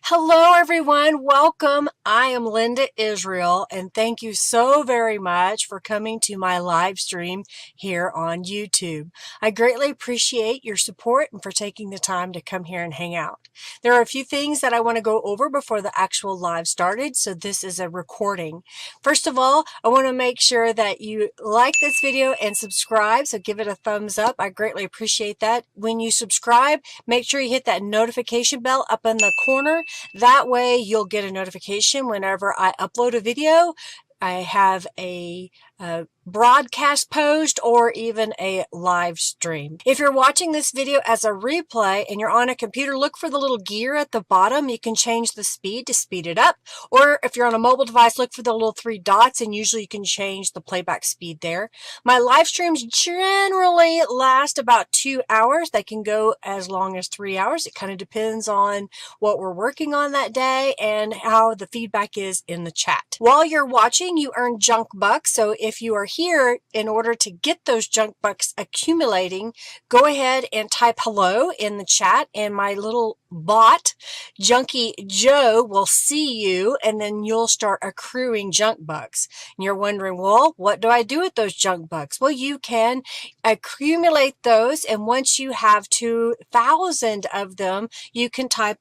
Hello, everyone. Welcome. I am Linda Israel, and thank you so very much for coming to my live stream here on YouTube. I greatly appreciate your support and for taking the time to come here and hang out. There are a few things that I want to go over before the actual live started, so this is a recording. First of all, I want to make sure that you like this video and subscribe, so give it a thumbs up. I greatly appreciate that. When you subscribe, make sure you hit that notification bell up in the corner. That way you'll get a notification whenever I upload a video. I have a broadcast post or even a live stream. If you're watching this video as a replay and you're on a computer, look for the little gear at the bottom. You can change the speed to speed it up. Or if you're on a mobile device, look for the little three dots and usually you can change the playback speed there. My live streams generally last about 2 hours. They can go as long as 3 hours. It kind of depends on what we're working on that day and how the feedback is in the chat. While you're watching, you earn junk bucks. So if you are here in order to get those junk bucks accumulating, go ahead and type hello in the chat and my little bot, Junkie Joe, will see you and then you'll start accruing junk bucks. And you're wondering, well, what do I do with those junk bucks? Well, you can accumulate those, and once you have 2,000 of them, you can type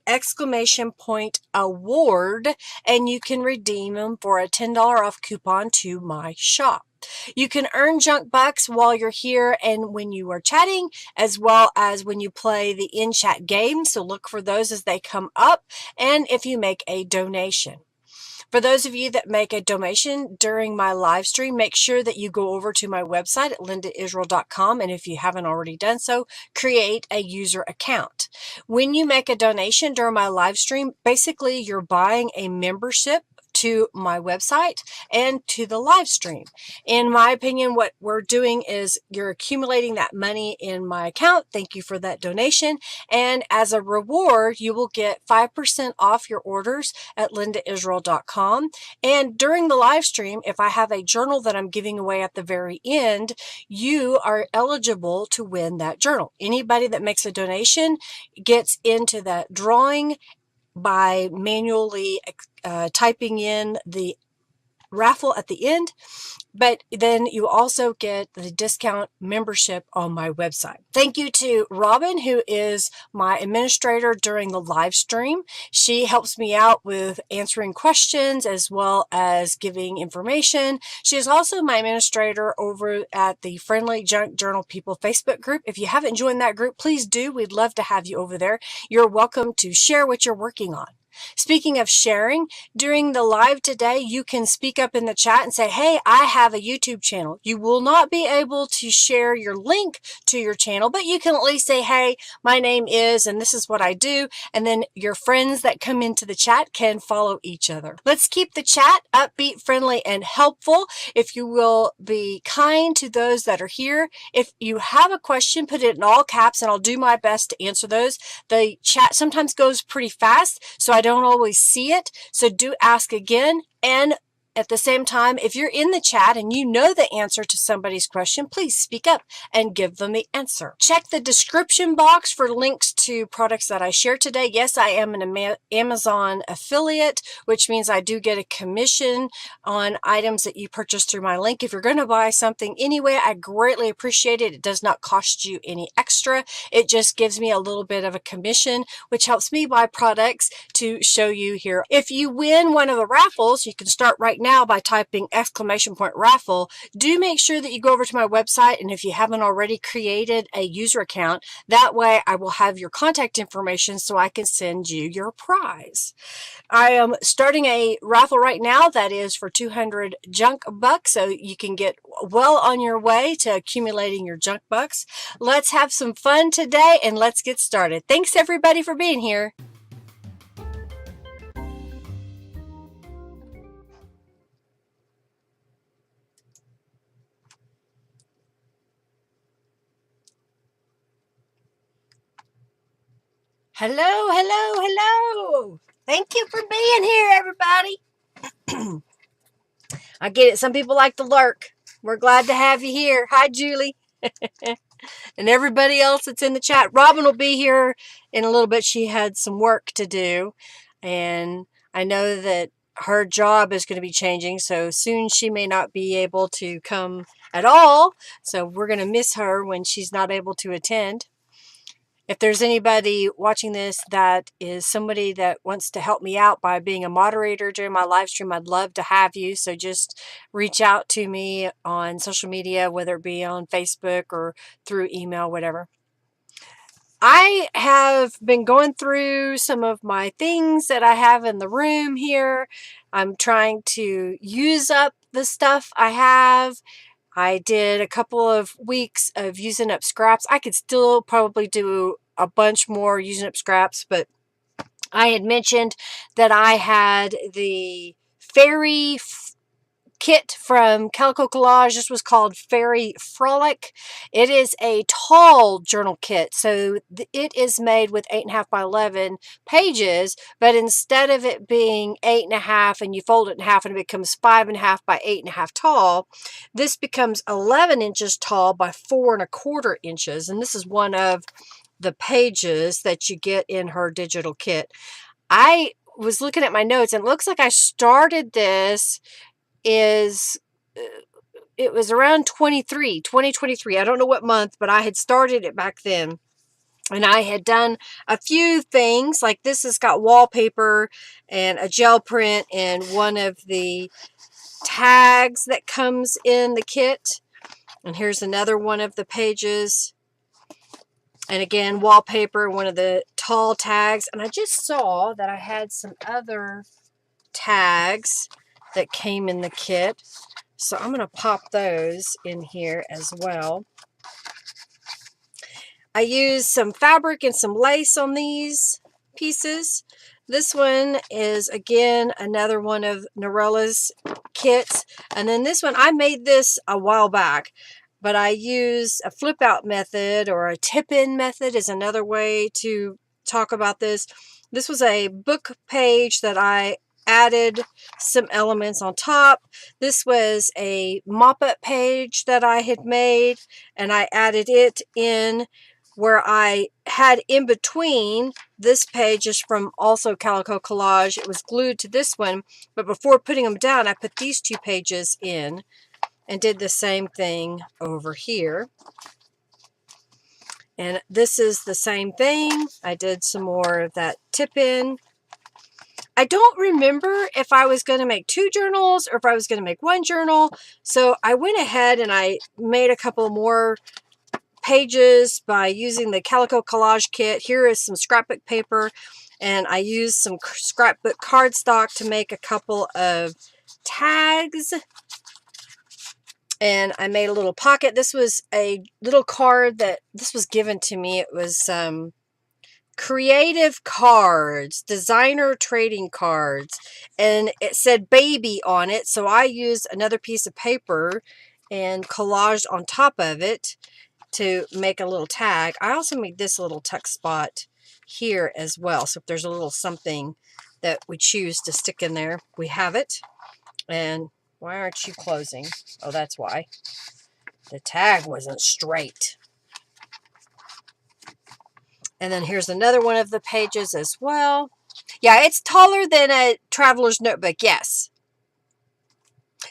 !award and you can redeem them for a $10 off coupon to my shop. You can earn junk bucks while you're here and when you are chatting, as well as when you play the in-chat game. So look for those as they come up, and if you make a donation. For those of you that make a donation during my live stream, make sure that you go over to my website at lindaisrael.com, and if you haven't already done so, create a user account. When you make a donation during my live stream, basically you're buying a membership to my website and to the live stream. In my opinion, what we're doing is you're accumulating that money in my account. Thank you for that donation. And as a reward, you will get 5% off your orders at lindaisrael.com. And during the live stream, if I have a journal that I'm giving away at the very end, you are eligible to win that journal. Anybody that makes a donation gets into that drawing by manually typing in the raffle at the end, but then you also get the discount membership on my website. Thank you to Robin, who is my administrator during the live stream. She helps me out with answering questions as well as giving information. She is also my administrator over at the Friendly Junk Journal People Facebook group. If you haven't joined that group, please do. We'd love to have you over there. You're welcome to share what you're working on. Speaking of sharing, during the live today, you can speak up in the chat and say, hey, I have a YouTube channel. You will not be able to share your link to your channel, but you can at least say, hey, my name is, and this is what I do. And then your friends that come into the chat can follow each other. Let's keep the chat upbeat, friendly, and helpful. If you will be kind to those that are here. If you have a question, put it in all caps and I'll do my best to answer those. The chat sometimes goes pretty fast, so I don't always see it, so do ask again. And at the same time, if you're in the chat and you know the answer to somebody's question, please speak up and give them the answer. Check the description box for links to products that I share today. Yes, I am an Amazon affiliate, which means I do get a commission on items that you purchase through my link. If you're going to buy something anyway, I greatly appreciate it. It does not cost you any extra. It just gives me a little bit of a commission, which helps me buy products to show you here. If you win one of the raffles, you can start right now by typing !raffle. Do make sure that you go over to my website, and if you haven't already created a user account, that way I will have your contact information so I can send you your prize. I am starting a raffle right now that is for 200 junk bucks, so you can get well on your way to accumulating your junk bucks. Let's have some fun today and let's get started. Thanks everybody for being here. Hello, hello, hello. Thank you for being here, everybody. I get it. Some people like to lurk. We're glad to have you here. Hi, Julie. And everybody else that's in the chat. Robin will be here in a little bit. She had some work to do. And I know that her job is going to be changing, so soon she may not be able to come at all. So we're going to miss her when she's not able to attend. If there's anybody watching this that is somebody that wants to help me out by being a moderator during my live stream, I'd love to have you. So just reach out to me on social media, whether it be on Facebook or through email, whatever. I have been going through some of my things that I have in the room here. I'm trying to use up the stuff I have. I did a couple of weeks of using up scraps. I could still probably do a bunch more using up scraps, but I had mentioned that I had the Fairy kit from Calico Collage. This was called Fairy Frolic. It is a tall journal kit, so it is made with 8.5 by 11 pages, but instead of it being 8.5 and you fold it in half and it becomes 5.5 by 8.5 tall, this becomes 11 inches tall by 4.25 inches, and this is one of the pages that you get in her digital kit. I was looking at my notes and it looks like I started this it was around 2023. I don't know what month, but I had started it back then. And I had done a few things, like this has got wallpaper and a gel print and one of the tags that comes in the kit. And here's another one of the pages. And again, wallpaper, one of the tall tags. And I just saw that I had some other tags that came in the kit. So I'm going to pop those in here as well. I used some fabric and some lace on these pieces. This one is, again, another one of Norella's kits. And then this one, I made this a while back, but I used a flip out method, or a tip-in method is another way to talk about this. This was a book page that I added some elements on top. This was a mop-up page that I had made, and I added it in where I had in between. This page is from also Calico Collage. It was glued to this one, but before putting them down, I put these two pages in and did the same thing over here. And this is the same thing. I did some more of that tip-in. I don't remember if I was going to make 2 journals or if I was going to make 1 journal. So I went ahead and I made a couple more pages by using the Calico Collage kit. Here is some scrapbook paper, and I used some scrapbook cardstock to make a couple of tags. And I made a little pocket. This was a little card that this was given to me. It was creative cards, designer trading cards, and it said baby on it. So I used another piece of paper and collaged on top of it to make a little tag. I also made this little tuck spot here as well. So if there's a little something that we choose to stick in there, we have it. And why aren't you closing? Oh, that's why. The tag wasn't straight. And then here's another one of the pages as well. Yeah, it's taller than a traveler's notebook, yes.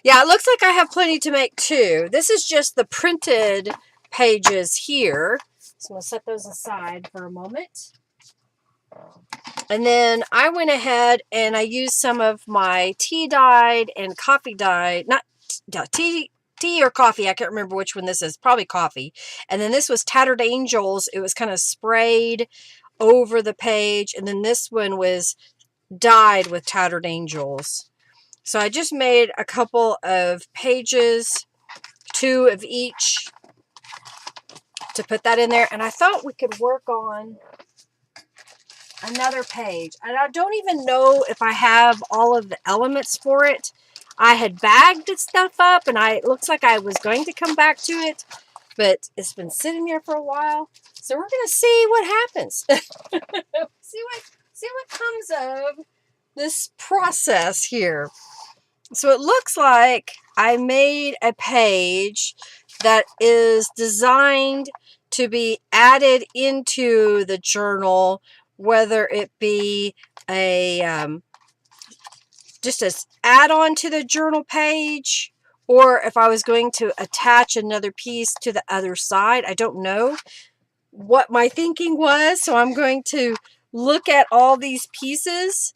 Yeah, it looks like I have plenty to make too. This is just the printed pages here. So I'm going to set those aside for a moment. And then I went ahead and I used some of my tea dyed and coffee dyed, not tea or coffee, I can't remember which one this is, probably coffee. And then this was Tattered Angels. It was kind of sprayed over the page. And then this one was dyed with Tattered Angels. So I just made a couple of pages, 2 of each, to put that in there. And I thought we could work on another page. And I don't even know if I have all of the elements for it. I had bagged stuff up, and it looks like I was going to come back to it, but it's been sitting there for a while. So we're going to see what happens. see what comes of this process here. So it looks like I made a page that is designed to be added into the journal whether it be a just an add-on to the journal page, or if I was going to attach another piece to the other side. I don't know what my thinking was, so I'm going to look at all these pieces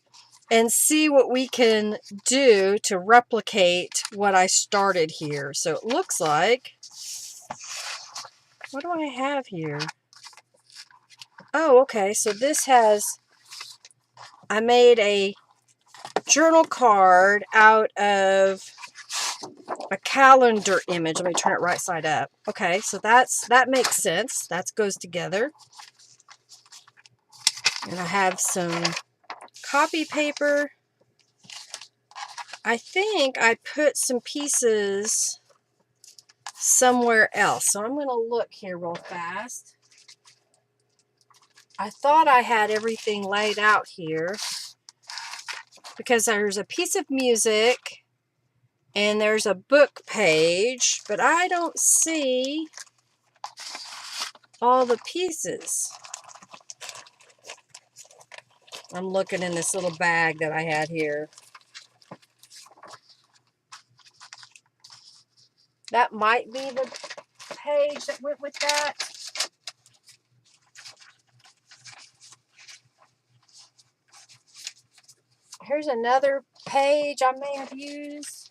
and see what we can do to replicate what I started here. So it looks like, what do I have here? Oh, okay, so this has, I made a journal card out of a calendar image. Let me turn it right side up. Okay, so that makes sense. That goes together. And I have some copy paper. I think I put some pieces somewhere else. So I'm going to look here real fast. I thought I had everything laid out here because there's a piece of music and there's a book page, but I don't see all the pieces. I'm looking in this little bag that I had here. That might be the page that went with that. Here's another page I may have used.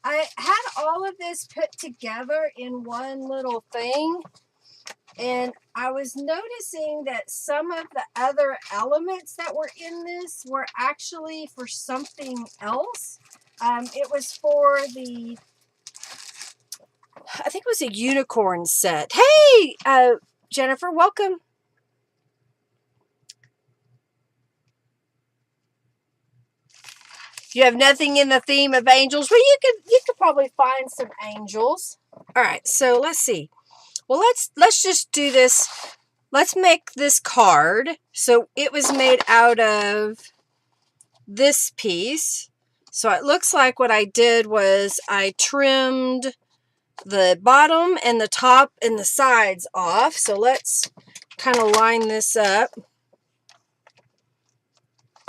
I had all of this put together in one little thing, and I was noticing that some of the other elements that were in this were actually for something else. It was for the, I think it was a unicorn set. Hey, Jennifer, welcome. You have nothing in the theme of angels. Well, you could probably find some angels. All right, so let's see. Well, let's just do this. Let's make this card. So it was made out of this piece. So it looks like what I did was I trimmed the bottom and the top and the sides off. So let's kind of line this up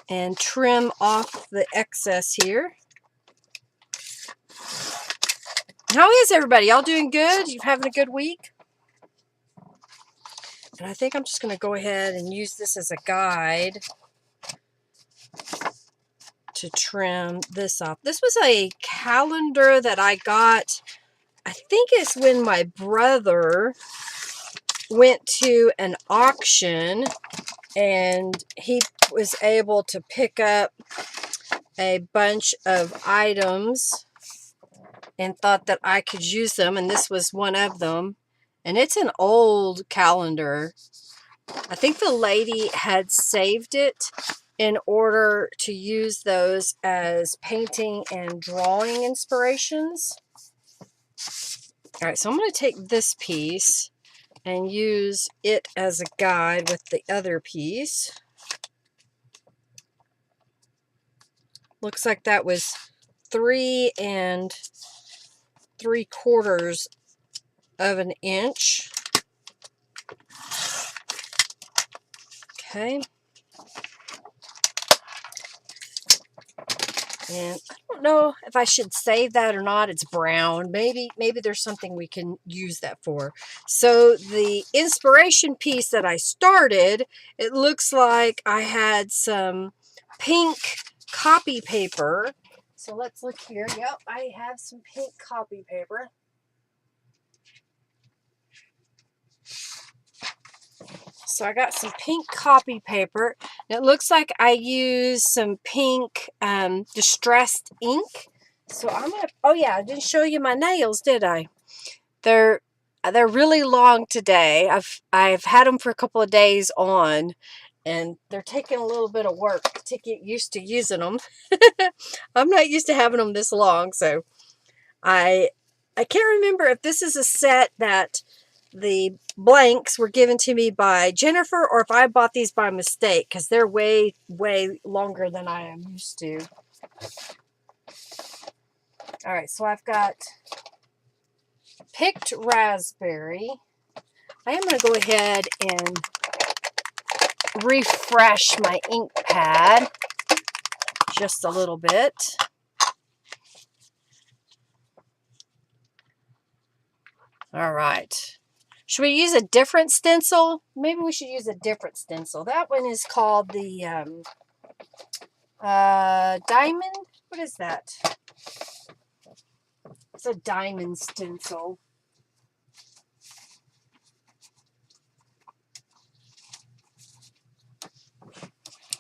and trim off the excess here. How is everybody? Y'all doing good? You having a good week? And I think I'm just going to go ahead and use this as a guide to trim this off. This was a calendar that I got, I think it's when my brother went to an auction and he was able to pick up a bunch of items and thought that I could use them, and this was one of them. And it's an old calendar. I think the lady had saved it in order to use those as painting and drawing inspirations. All right, so I'm going to take this piece and use it as a guide with the other piece. Looks like that was 3 3/4 of an inch. Okay. And I don't know if I should save that or not. It's brown. Maybe there's something we can use that for. So the inspiration piece that I started, it looks like I had some pink copy paper. So let's look here. Yep, I have some pink copy paper. So I got some pink copy paper. It looks like I used some pink distressed ink. So I'm gonna, oh yeah, I didn't show you my nails, did I? They're really long today. I've had them for a couple of days on, and they're taking a little bit of work to get used to using them. I'm not used to having them this long, so I can't remember if this is a set that the blanks were given to me by Jennifer or if I bought these by mistake, because they're way longer than I am used to. All right, so I've got picked raspberry. I am going to go ahead and refresh my ink pad just a little bit. All right. Should we use a different stencil? Maybe we should use a different stencil. That one is called the diamond. What is that? It's a diamond stencil.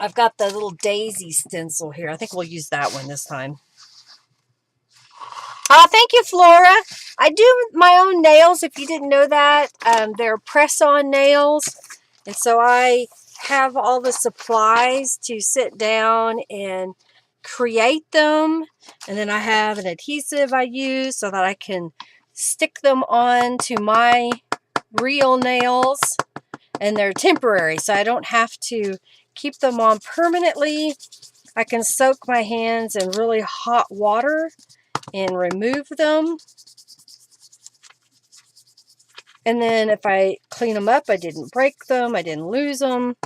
I've got the little daisy stencil here. I think we'll use that one this time. Thank you, Flora. I do my own nails, if you didn't know that. They're press-on nails. And so I have all the supplies to sit down and create them. And then I have an adhesive I use so that I can stick them on to my real nails. And they're temporary, so I don't have to keep them on permanently. I can soak my hands in really hot water and remove them. And then if I clean them up, I didn't break them, I didn't lose them,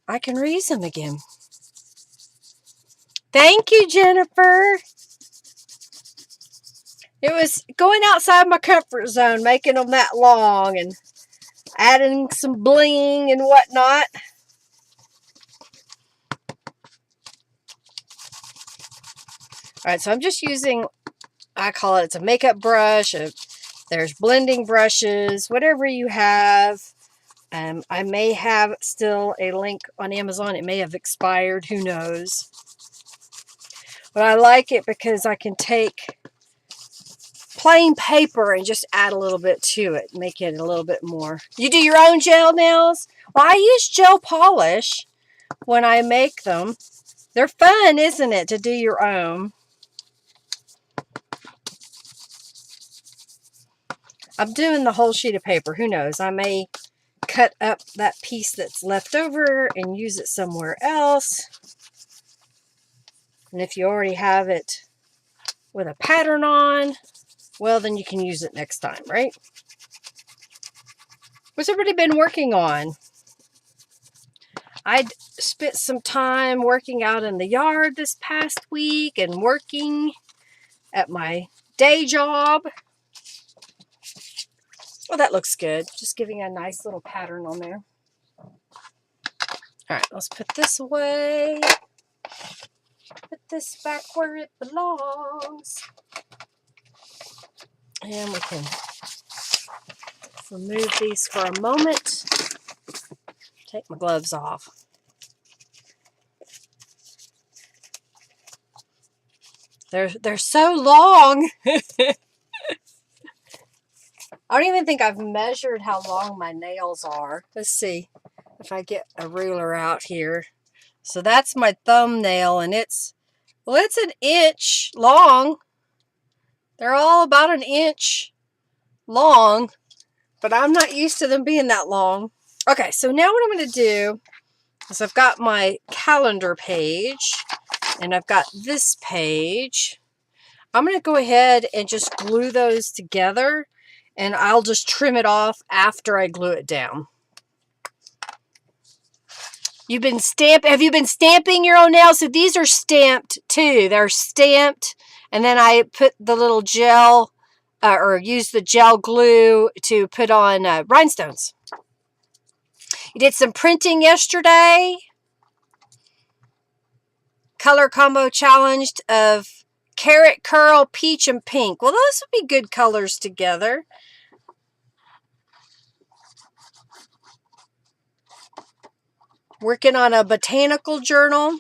I can reuse them again. Thank you, Jennifer. It was going outside my comfort zone, making them that long and adding some bling and whatnot. Alright, so I'm just using, I call it, it's a makeup brush. There's blending brushes, whatever you have. I may have still a link on Amazon. It may have expired, who knows. But I like it because I can take plain paper and just add a little bit to it, make it a little bit more. You do your own gel nails? Well, I use gel polish when I make them. They're fun, isn't it, to do your own? I'm doing the whole sheet of paper. Who knows? I may cut up that piece that's left over and use it somewhere else. And if you already have it with a pattern on, well, then you can use it next time, right? What's everybody been working on? I'd spent some time working out in the yard this past week and working at my day job. Well, that looks good. Just giving a nice little pattern on there. All right, let's put this away. Put this back where it belongs. And we can remove these for a moment. Take my gloves off. They're so long. I don't even think I've measured how long my nails are. Let's see if I get a ruler out here. So that's my thumbnail, and it's an inch long. They're all about an inch long, but I'm not used to them being that long. Okay, so now what I'm going to do is I've got my calendar page, and I've got this page. I'm going to go ahead and just glue those together. And I'll just trim it off after I glue it down. Have you been stamping your own nails? So these are stamped too. They're stamped. And then I put the little gel, or use the gel glue to put on rhinestones. You did some printing yesterday. Color combo challenged of carrot, curl, peach, and pink. Well, those would be good colors together. Working on a botanical journal.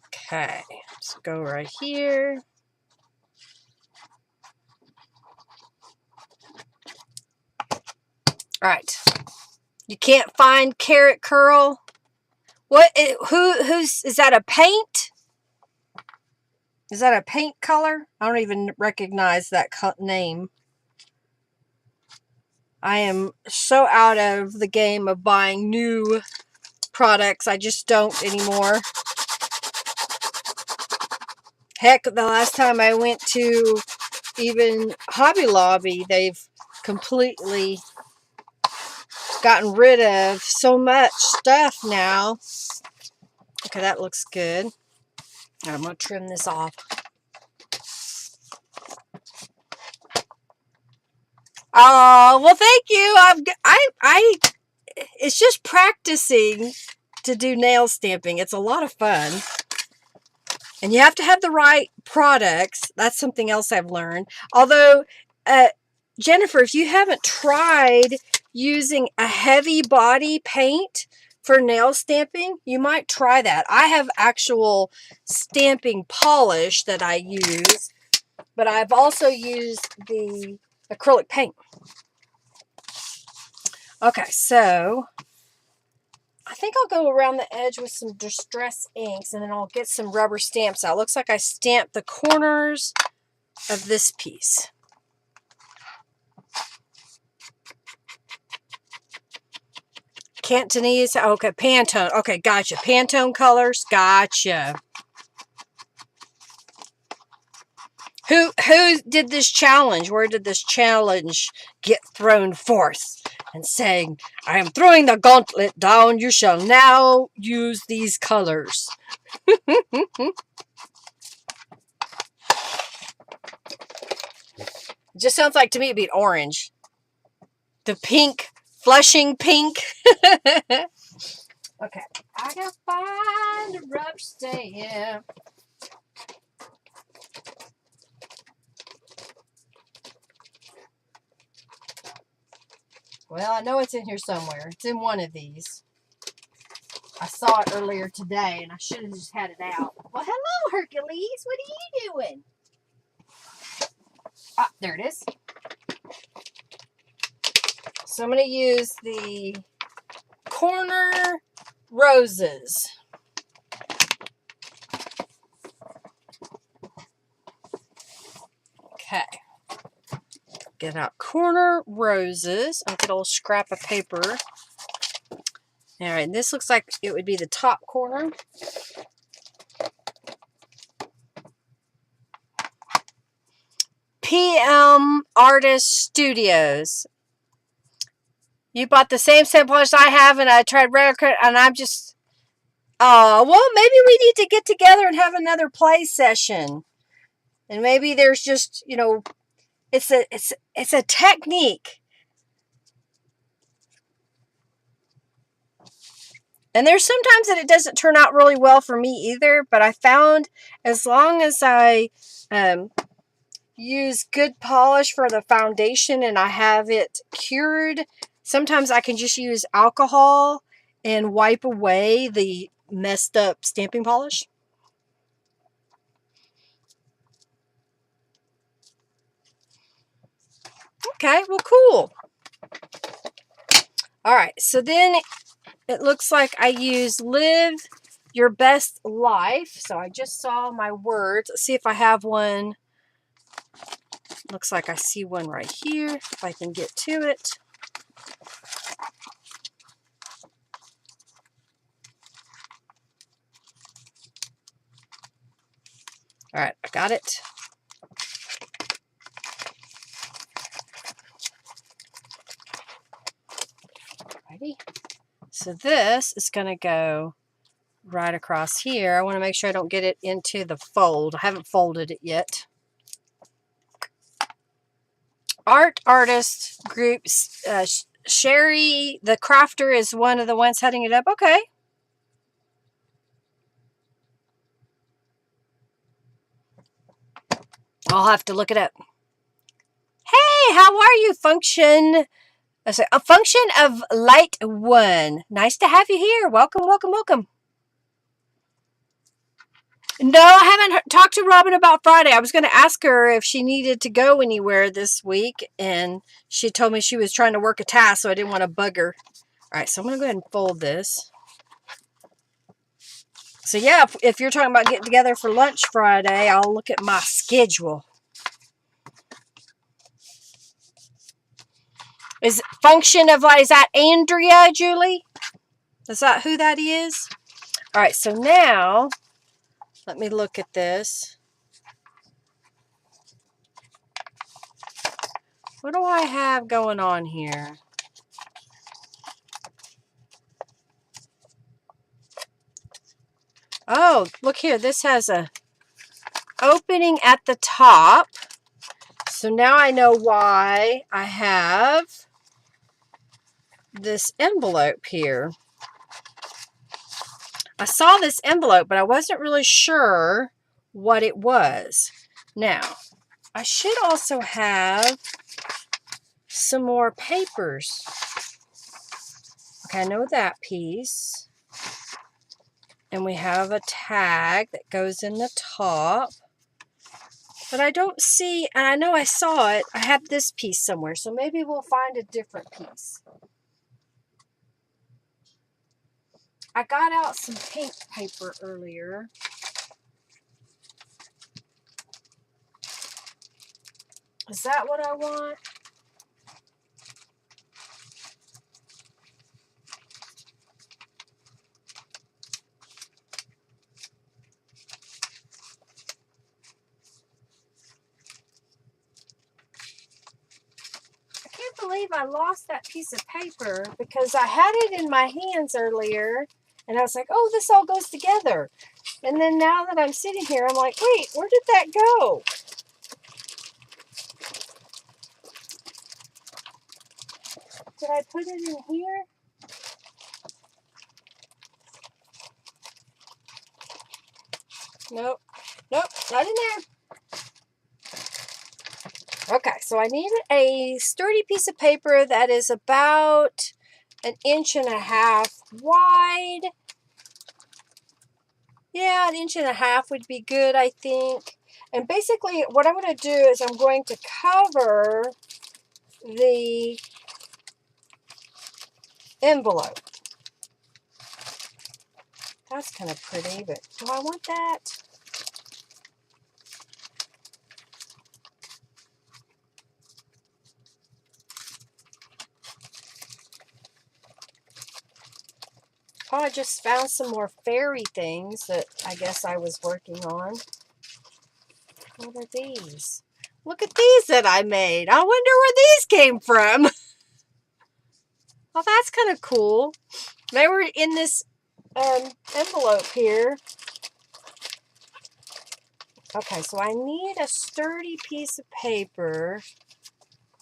Okay, let's go right here. All right. You can't find carrot curl. What? Is that a paint? Is that a paint color? I don't even recognize that name. I am so out of the game of buying new products. I just don't anymore. Heck, the last time I went to even Hobby Lobby, they've completely gotten rid of so much stuff now. Okay, that looks good. I'm going to trim this off. Oh, well, thank you. It's just practicing to do nail stamping. It's a lot of fun. And you have to have the right products. That's something else I've learned. Although, Jennifer, if you haven't tried using a heavy body paint for nail stamping, you might try that. I have actual stamping polish that I use, but I've also used the acrylic paint. Okay, so I think I'll go around the edge with some Distress inks, and then I'll get some rubber stamps out. Looks like I stamped the corners of this piece. Cantonese, okay, Pantone. Okay, gotcha. Pantone colors, gotcha. Who did this challenge? Where did this challenge get thrown forth? And saying, I am throwing the gauntlet down. You shall now use these colors. It just sounds like to me it'd be orange. The pink, flushing pink. Okay, I gotta find a rubber stamp. Well, I know it's in here somewhere. It's in one of these. I saw it earlier today, and I should have just had it out. Well, hello, Hercules. What are you doing? Ah, there it is. So I'm going to use the corner roses. Okay. Get out corner roses. I'll get a little scrap of paper. All right, this looks like it would be the top corner. PM Artist Studios. You bought the same sample as I have, and I tried rare cut, and I'm just, oh, well, maybe we need to get together and have another play session. And maybe there's just, you know, it's a technique. And there's sometimes that it doesn't turn out really well for me either, but I found as long as I use good polish for the foundation and I have it cured, sometimes I can just use alcohol and wipe away the messed up stamping polish. Okay, well, cool. All right, so then it looks like I use Live Your Best Life. So I just saw my words. Let's see if I have one. Looks like I see one right here, if I can get to it. All right, I got it. Alrighty. So this is going to go right across here. I want to make sure I don't get it into the fold. I haven't folded it yet. Artist groups. Sherry, the crafter, is one of the ones heading it up. Okay. I'll have to look it up. Hey, how are you, Function? A Function of Light One. Nice to have you here. Welcome, welcome, welcome. No, I haven't talked to Robin about Friday. I was going to ask her if she needed to go anywhere this week, and she told me she was trying to work a task, so I didn't want to bug her. All right, so I'm going to go ahead and fold this. So yeah, if you're talking about getting together for lunch Friday, I'll look at my schedule. Is Function of Light, is that Andrea, Julie? Is that who that is? All right, so now let me look at this. What do I have going on here? Oh, look here. This has a opening at the top. So now I know why I have this envelope here. I saw this envelope, but I wasn't really sure what it was. Now, I should also have some more papers. Okay, I know that piece. And we have a tag that goes in the top. But I don't see, and I know I saw it, I have this piece somewhere, so maybe we'll find a different piece. I got out some pink paper earlier. Is that what I want? I can't believe I lost that piece of paper because I had it in my hands earlier and I was like, oh, this all goes together. And then now that I'm sitting here, I'm like, wait, where did that go? Did I put it in here? Nope. Nope, not in there. Okay, so I need a sturdy piece of paper that is about 1.5 inches wide. Yeah, 1.5 inches would be good, I think. And basically what I'm going to do is I'm going to cover the envelope. That's kind of pretty, but do I want that? Oh, I just found some more fairy things that I guess I was working on. What are these? Look at these that I made. I wonder where these came from. Well, that's kind of cool. They were in this envelope here. Okay, so I need a sturdy piece of paper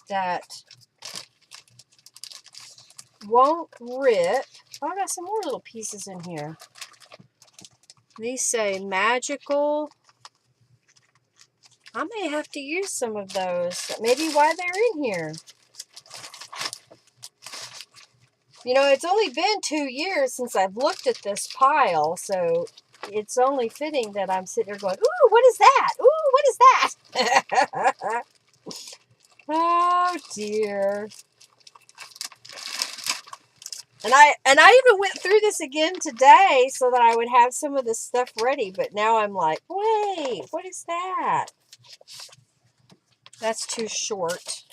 that won't rip. Oh, I got some more little pieces in here. These say magical. I may have to use some of those. That may be why they're in here. You know, it's only been 2 years since I've looked at this pile, so it's only fitting that I'm sitting there going, ooh, what is that? Ooh, what is that? Oh, dear. And I even went through this again today so that I would have some of this stuff ready, but now I'm like, wait, what is that? That's too short.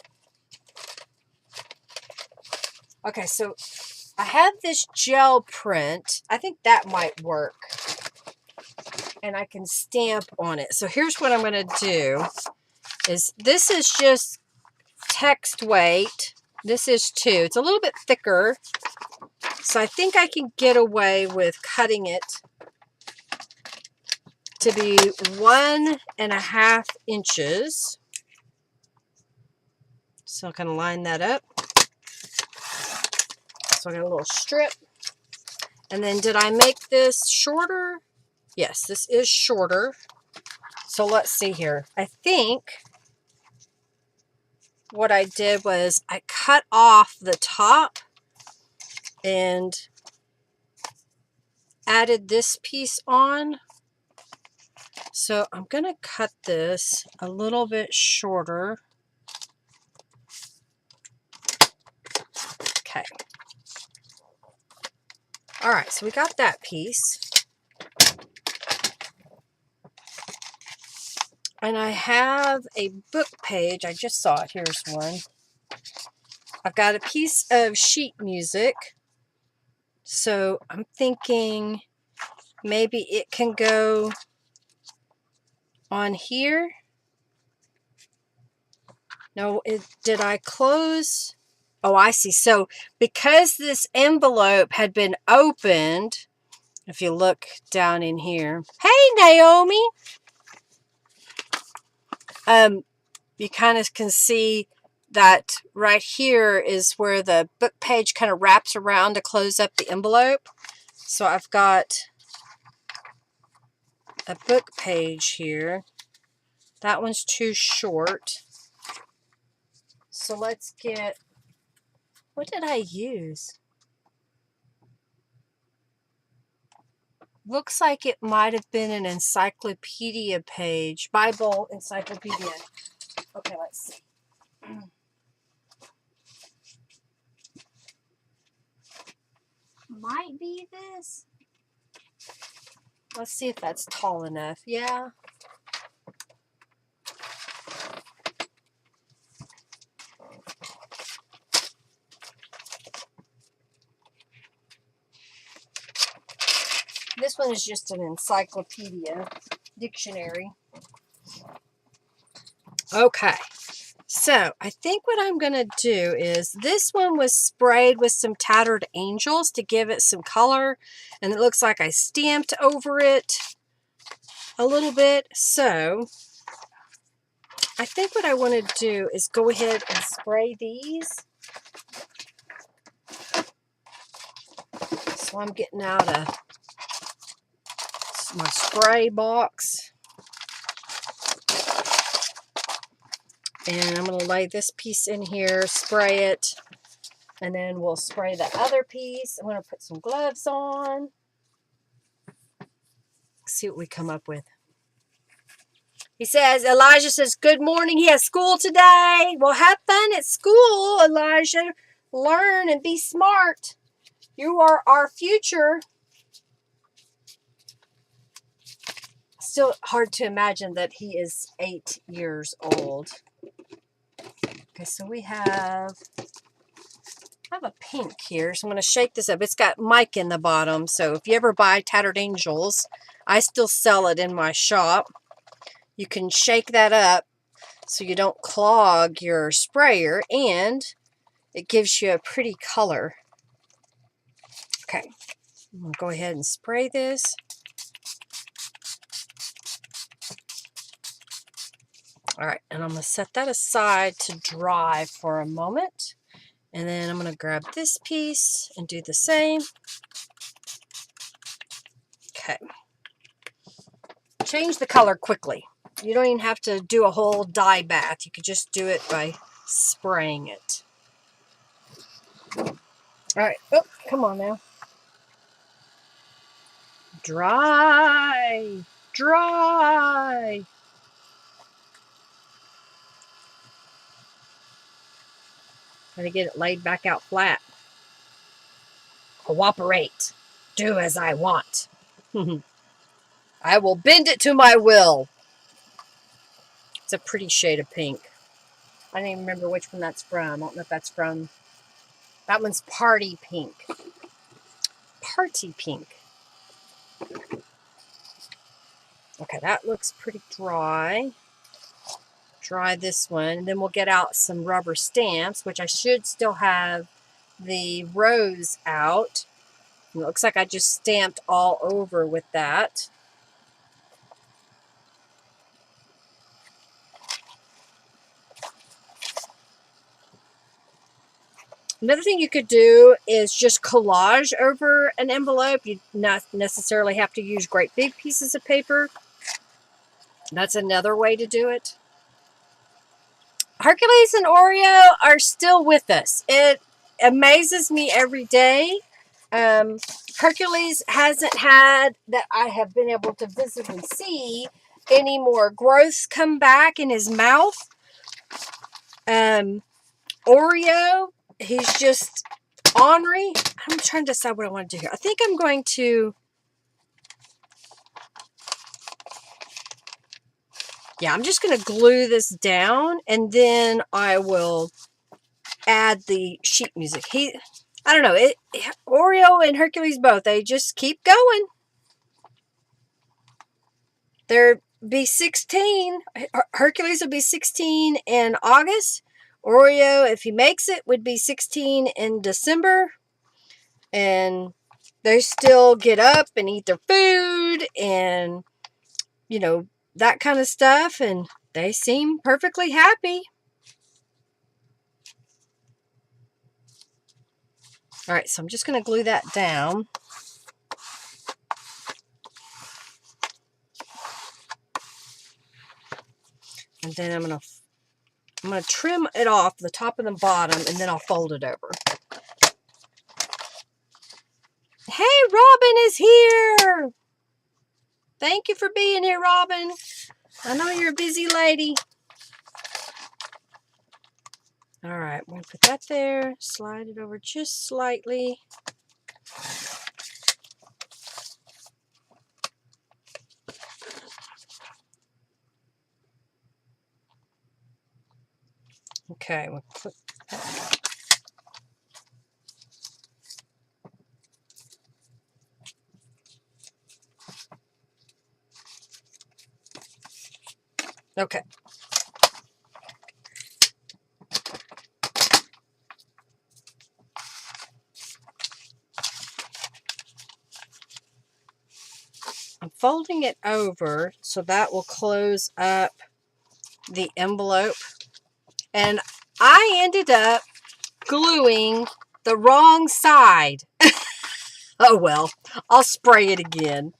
Okay, so I have this gel print. I think that might work. And I can stamp on it. So here's what I'm going to do. This is just text weight. This is 2. It's a little bit thicker. So I think I can get away with cutting it to be 1.5 inches. So I'm going to line that up. So I got a little strip. And then did I make this shorter? Yes, this is shorter. So let's see here. I think what I did was I cut off the top and added this piece on. So I'm going to cut this a little bit shorter. Okay. All right, so we got that piece. And I have a book page. I just saw it. Here's one. I've got a piece of sheet music. So I'm thinking maybe it can go on here. No, did I close? Oh, I see. So because this envelope had been opened, if you look down in here, hey Naomi, you kind of can see that right here is where the book page kind of wraps around to close up the envelope. So I've got a book page here. That one's too short. So let's get, what did I use? Looks like it might have been an encyclopedia page, Bible encyclopedia. Okay, let's see. Might be this. Let's see if that's tall enough. Yeah. This one is just an encyclopedia dictionary. Okay. So I think what I'm going to do is, this one was sprayed with some tattered angels to give it some color. And it looks like I stamped over it a little bit. So I think what I want to do is go ahead and spray these. So I'm getting out my spray box. And I'm going to lay this piece in here, spray it, and then we'll spray the other piece. I'm going to put some gloves on. See what we come up with. He says, Elijah says, good morning. He has school today. Well, have fun at school, Elijah. Learn and be smart. You are our future. Still hard to imagine that he is 8 years old. Okay, so I have a pink here, so I'm going to shake this up. It's got mic in the bottom, so if you ever buy Tattered Angels, I still sell it in my shop. You can shake that up so you don't clog your sprayer, and it gives you a pretty color. Okay, I'm going to go ahead and spray this. All right, and I'm going to set that aside to dry for a moment. And then I'm going to grab this piece and do the same. Okay. Change the color quickly. You don't even have to do a whole dye bath. You could just do it by spraying it. All right. Oh, come on now. Dry. Dry. Gotta get it laid back out flat. Cooperate. Do as I want. I will bend it to my will. It's a pretty shade of pink. I don't even remember which one that's from. I don't know if that's from... That one's Party Pink. Party Pink. Okay, that looks pretty dry. Dry this one. And then we'll get out some rubber stamps, which I should still have the rose out. It looks like I just stamped all over with that. Another thing you could do is just collage over an envelope. You not necessarily have to use great big pieces of paper. That's another way to do it. Hercules and Oreo are still with us. It amazes me every day. Hercules hasn't had, that I have been able to visibly see, any more growths come back in his mouth. Oreo, he's just ornery. I'm trying to decide what I want to do here. I think I'm going to... Yeah, I'm just going to glue this down, and then I will add the sheet music. I don't know, Oreo and Hercules both, they just keep going. They'll be 16. Hercules will be 16 in August. Oreo, if he makes it, would be 16 in December. And they still get up and eat their food and, you know, that kind of stuff. And they seem perfectly happy. All right, so I'm just going to glue that down. And then I'm going to trim it off the top and the bottom, and then I'll fold it over. Hey, Robin is here. Thank you for being here, Robin. I know you're a busy lady. All right, I'm going to put that there, slide it over just slightly. Okay, we'll put that. Okay. I'm folding it over so that will close up the envelope. And I ended up gluing the wrong side. Oh well, I'll spray it again.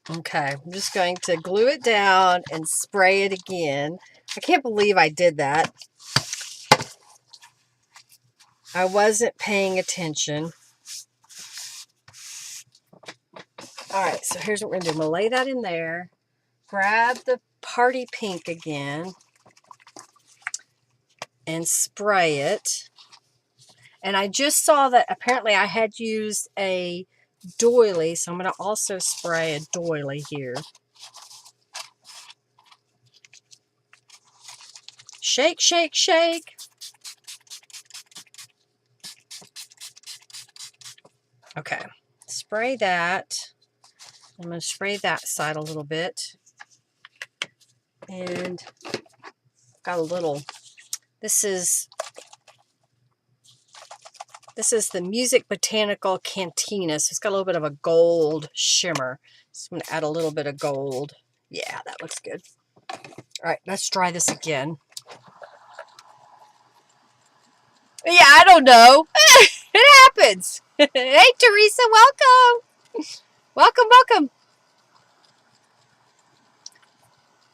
Okay, I'm just going to glue it down and spray it again. I can't believe I did that. I wasn't paying attention. Alright, so here's what we're going to do. I'm going to lay that in there. Grab the party pink again. And spray it. And I just saw that apparently I had used a doily. So I'm going to also spray a doily here. Shake, shake, shake. Okay, spray that. I'm going to spray that side a little bit. And got a little, this is the Music Botanical Cantina. So it's got a little bit of a gold shimmer. So I'm going to add a little bit of gold. Yeah, that looks good. All right, let's try this again. Yeah, I don't know. It happens. Hey, Teresa, welcome. Welcome, welcome.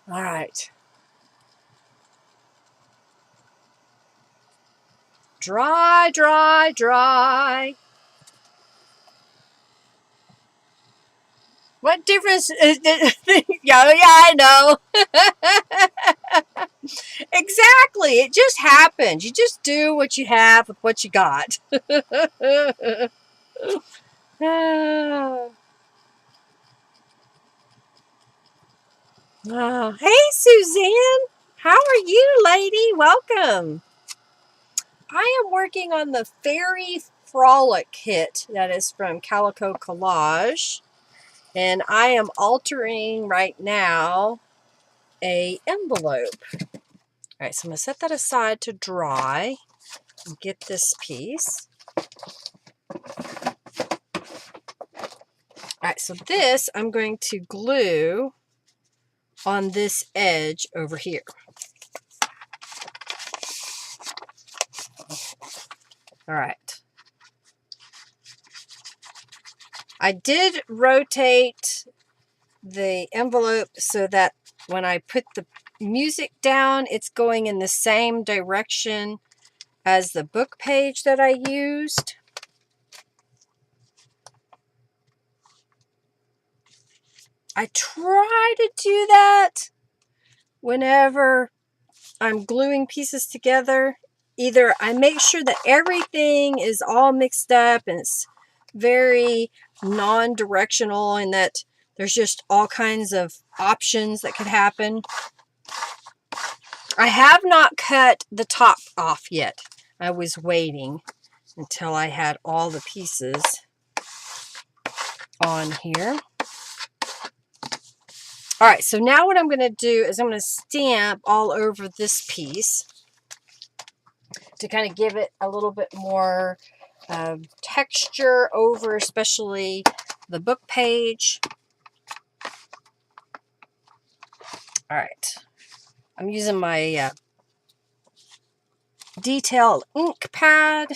All right. Dry, dry, dry. What difference is it? Yeah, I know. Exactly. It just happens. You just do what you have with what you got. Oh, hey, Suzanne. How are you, lady? Welcome. I am working on the Fairy Frolic kit that is from Calico Collage. And I am altering right now a envelope. All right, so I'm going to set that aside to dry and get this piece. All right, so this I'm going to glue on this edge over here. All right. I did rotate the envelope so that when I put the music down, it's going in the same direction as the book page that I used. I try to do that whenever I'm gluing pieces together. Either I make sure that everything is all mixed up and it's very non-directional and that there's just all kinds of options that could happen. I have not cut the top off yet. I was waiting until I had all the pieces on here. All right, so now what I'm going to do is I'm going to stamp all over this piece to kind of give it a little bit more texture over, especially the book page. All right, I'm using my detail ink pad.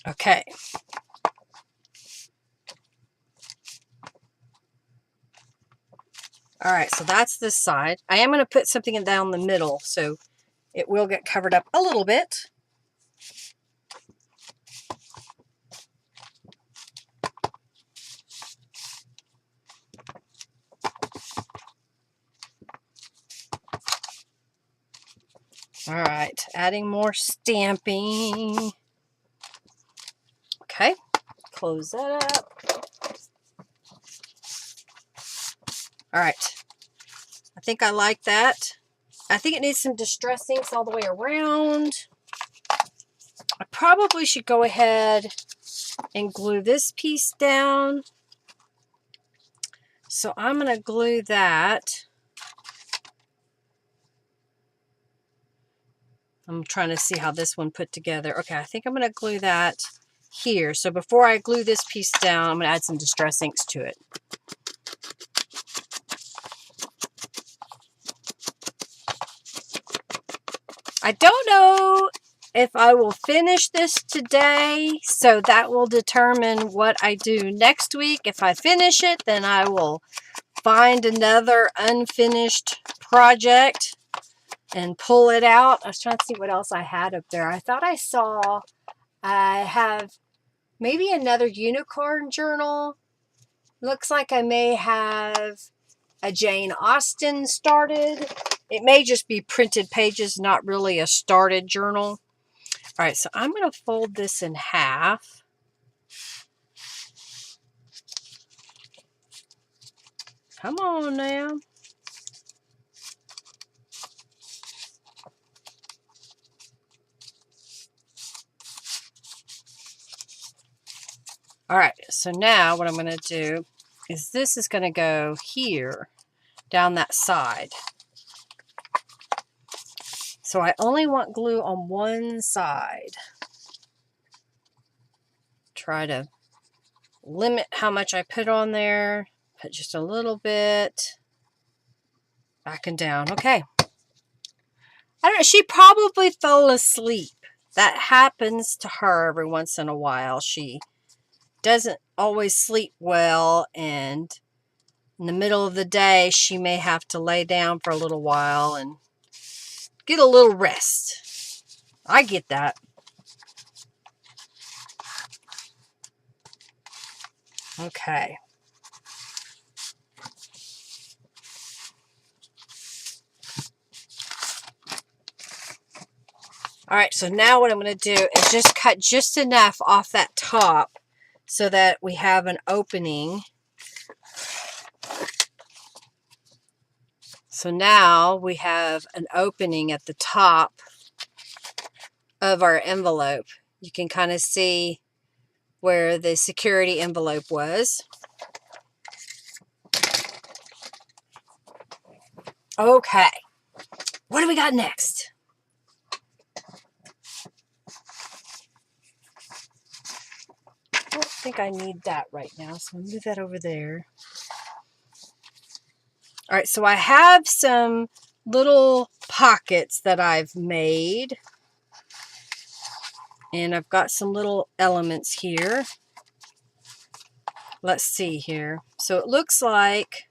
Okay. All right, so that's this side. I am going to put something down the middle, so it will get covered up a little bit. All right, adding more stamping. Okay, close that up. All right, I think I like that. I think it needs some distress inks all the way around. I probably should go ahead and glue this piece down. So I'm going to glue that. I'm trying to see how this one put together. Okay, I think I'm going to glue that here. So before I glue this piece down, I'm going to add some distress inks to it. I don't know if I will finish this today, so that will determine what I do next week. If I finish it, then I will find another unfinished project and pull it out. I was trying to see what else I had up there. I thought I saw I have maybe another unicorn journal. Looks like I may have a Jane Austen started. It may just be printed pages, not really a started journal. All right, so I'm going to fold this in half. Come on now. All right, so now what I'm going to do is this is going to go here, down that side. So I only want glue on one side. Try to limit how much I put on there. Put just a little bit. Back and down. Okay. I don't know. She probably fell asleep. That happens to her every once in a while. She doesn't always sleep well, and in the middle of the day, she may have to lay down for a little while and get a little rest. I get that. Okay. All right, so now what I'm going to do is just cut just enough off that top so that we have an opening. So now we have an opening at the top of our envelope. You can kind of see where the security envelope was. Okay, what do we got next? I don't think I need that right now, so I'll move that over there. All right, so I have some little pockets that I've made. And I've got some little elements here. Let's see here. So it looks like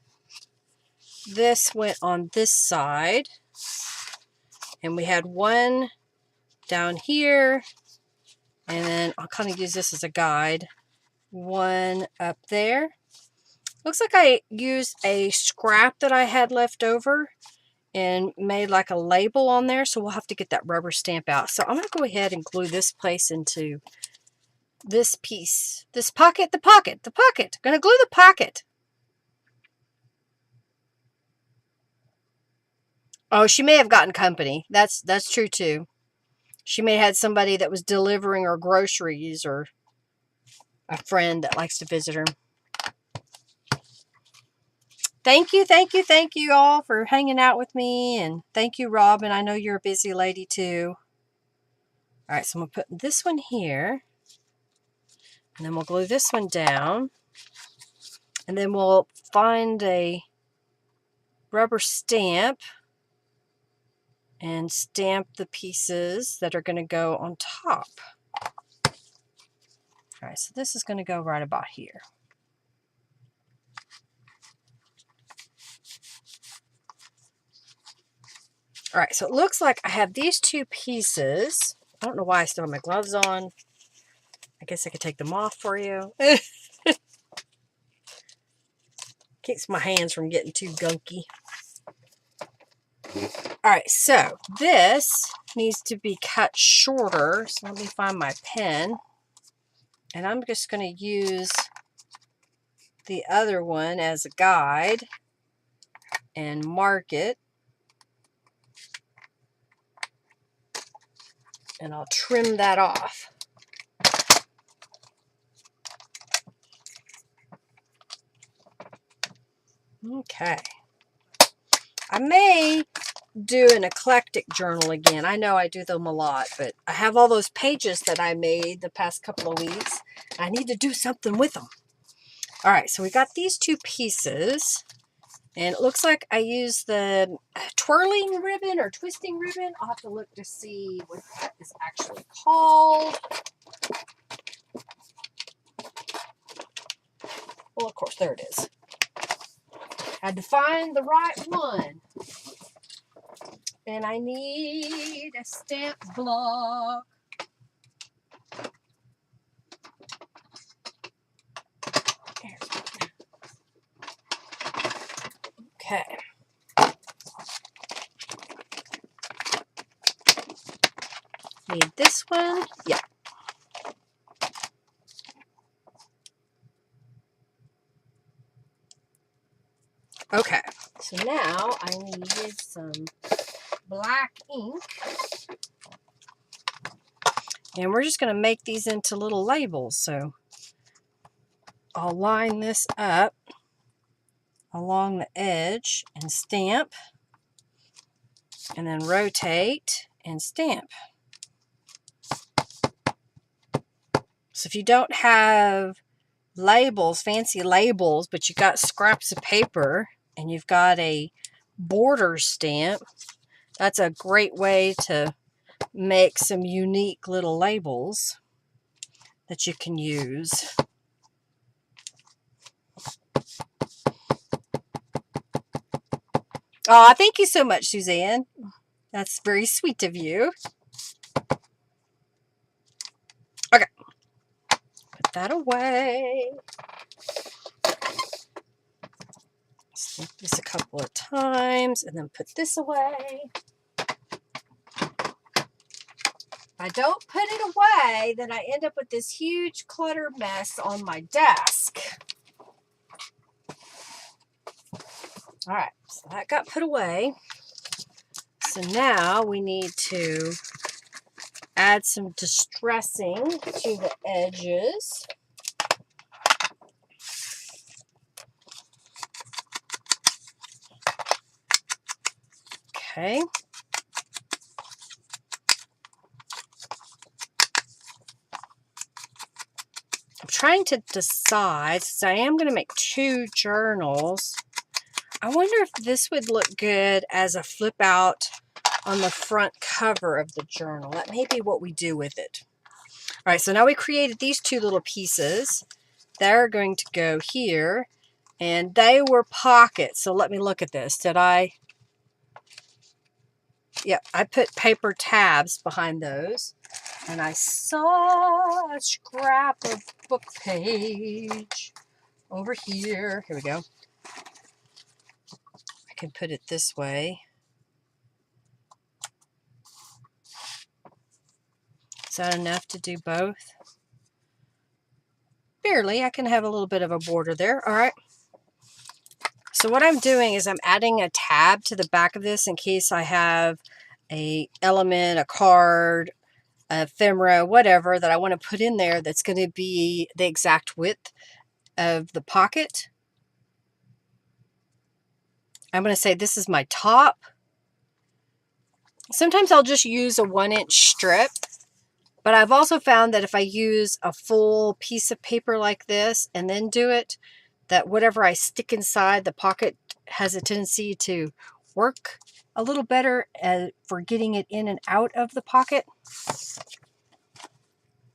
this went on this side. And we had one down here. And then I'll kind of use this as a guide. One up there. Looks like I used a scrap that I had left over and made like a label on there. So we'll have to get that rubber stamp out. So I'm going to go ahead and glue this place into this piece. This pocket, the pocket, the pocket. I'm going to glue the pocket. Oh, she may have gotten company. That's true too. She may have had somebody that was delivering her groceries or a friend that likes to visit her. Thank you all for hanging out with me. And thank you, Robin. I know you're a busy lady too. All right, so I'm going to put this one here. And then we'll glue this one down. And then we'll find a rubber stamp and stamp the pieces that are going to go on top. All right, so this is going to go right about here. All right, so it looks like I have these two pieces. I don't know why I still have my gloves on. I guess I could take them off for you. Keeps my hands from getting too gunky. All right, so this needs to be cut shorter. So let me find my pen. And I'm just going to use the other one as a guide and mark it. And I'll trim that off. Okay. I may do an eclectic journal again. I know I do them a lot, but I have all those pages that I made the past couple of weeks. I need to do something with them. All right, so we got these two pieces. And it looks like I used the twirling ribbon or twisting ribbon. I'll have to look to see what that is actually called. Well, of course, there it is. Had to find the right one. And I need a stamp block. Okay. Need this one. Yeah. Okay. So now I needed some black ink. And we're just going to make these into little labels. So I'll line this up along the edge and stamp. And then rotate and stamp. So if you don't have labels, fancy labels, but you've got scraps of paper and you've got a border stamp, that's a great way to make some unique little labels that you can use. Oh, thank you so much, Suzanne. That's very sweet of you. Okay. Put that away. Snip this a couple of times and then put this away. If I don't put it away, then I end up with this huge clutter mess on my desk. All right, so that got put away. So now we need to add some distressing to the edges. Okay. I'm trying to decide, since I am going to make two journals, I wonder if this would look good as a flip out on the front cover of the journal. That may be what we do with it. All right, so now we created these two little pieces. They're going to go here, and they were pockets. So let me look at this. Did I? Yep, I put paper tabs behind those. And I saw a scrap of book page over here. Here we go. I can put it this way. Is that enough to do both? Barely. I can have a little bit of a border there. All right. So what I'm doing is I'm adding a tab to the back of this in case I have a element, a card, a ephemera, whatever that I want to put in there that's going to be the exact width of the pocket. I'm going to say this is my top. Sometimes I'll just use a 1-inch strip, but I've also found that if I use a full piece of paper like this and then do it, that whatever I stick inside the pocket has a tendency to work a little better for getting it in and out of the pocket.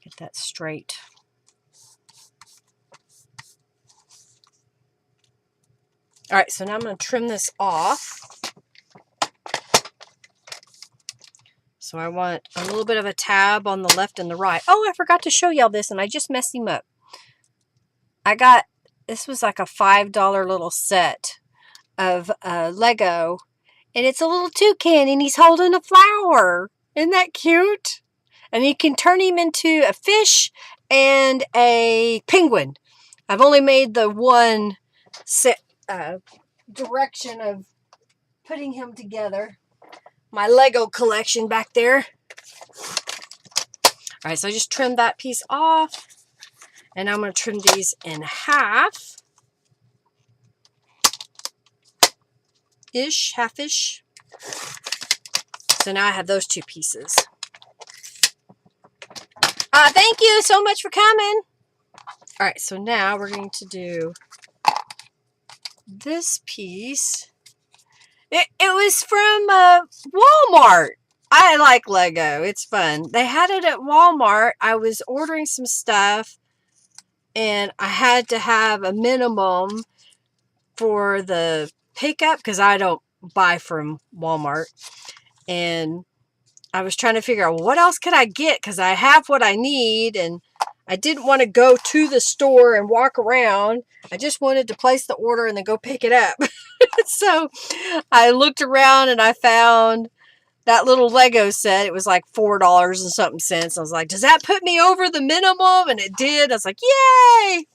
Get that straight. All right, so now I'm going to trim this off. So I want a little bit of a tab on the left and the right. Oh, I forgot to show y'all this, and I just messed him up. This was like a $5 little set of Lego, and it's a little toucan, and he's holding a flower. Isn't that cute? And you can turn him into a fish and a penguin. I've only made the one direction of putting him together. My Lego collection back there. All right, so I just trimmed that piece off, and I'm going to trim these in half. Half-ish. So now I have those two pieces. Thank you so much for coming. All right, so now we're going to do this piece. It was from Walmart. I like Lego. It's fun. They had it at Walmart. I was ordering some stuff, and I had to have a minimum for the pickup because I don't buy from Walmart. And I was trying to figure out, well, what else could I get? Because I have what I need, and I didn't want to go to the store and walk around. I just wanted to place the order and then go pick it up. So I looked around and I found that little Lego set. It was like $4 and something cents. I was like, does that put me over the minimum? And it did. I was like, yay!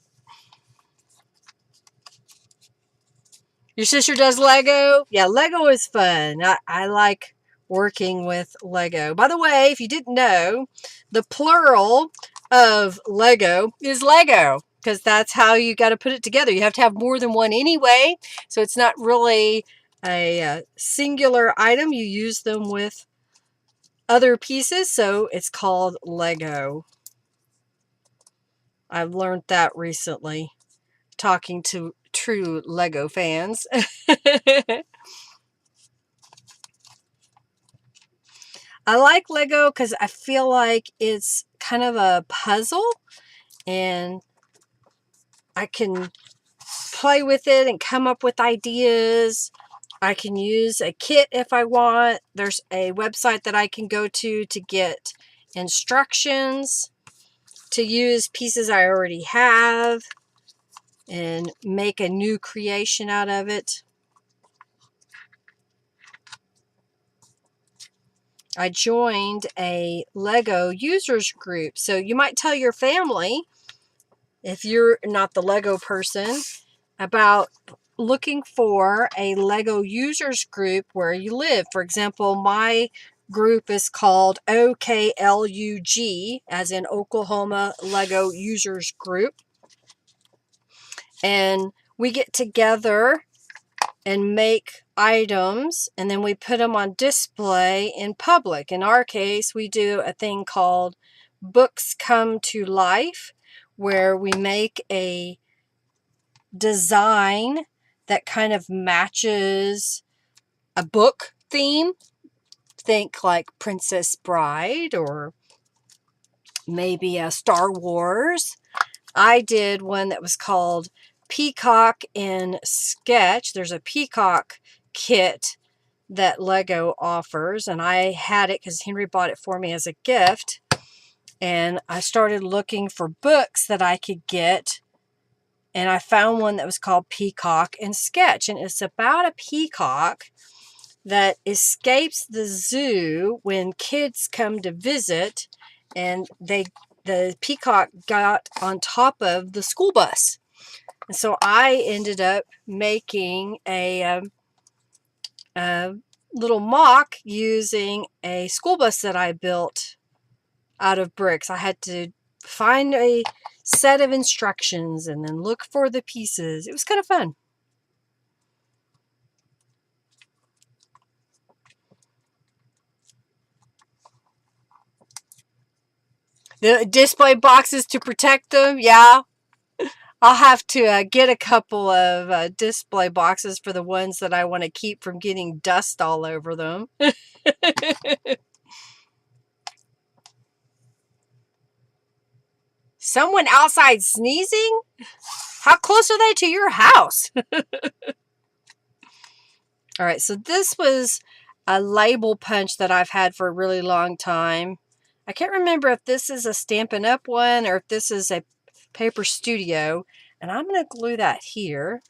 Your sister does Lego? Yeah, Lego is fun. I like working with Lego. By the way, if you didn't know, the plural of Lego is Lego, because that's how you got to put it together. You have to have more than one anyway, so it's not really a singular item. You use them with other pieces, so it's called Lego. I've learned that recently, talking to true Lego fans. I like Lego because I feel like it's kind of a puzzle, and I can play with it and come up with ideas. I can use a kit if I want. There's a website that I can go to get instructions to use pieces I already have and make a new creation out of it. I joined a Lego users group. So you might tell your family, if you're not the Lego person, about looking for a Lego users group where you live. For example, my group is called OKLUG, as in Oklahoma Lego Users Group. And we get together and make items, and then we put them on display in public. In our case, we do a thing called Books Come to Life, where we make a design that kind of matches a book theme. Think like Princess Bride or maybe a Star Wars. I did one that was called Peacock in Sketch. There's a peacock kit that Lego offers, and I had it because Henry bought it for me as a gift. And I started looking for books that I could get, and I found one that was called Peacock in Sketch, and it's about a peacock that escapes the zoo when kids come to visit, and the peacock got on top of the school bus. And so I ended up making a little mock using a school bus that I built out of bricks. I had to find a set of instructions and then look for the pieces. It was kind of fun. The display boxes to protect them, yeah. I'll have to get a couple of display boxes for the ones that I want to keep from getting dust all over them. Someone outside sneezing? How close are they to your house? All right, so this was a label punch that I've had for a really long time. I can't remember if this is a Stampin' Up! One or if this is a Paper Studio. And I'm going to glue that here.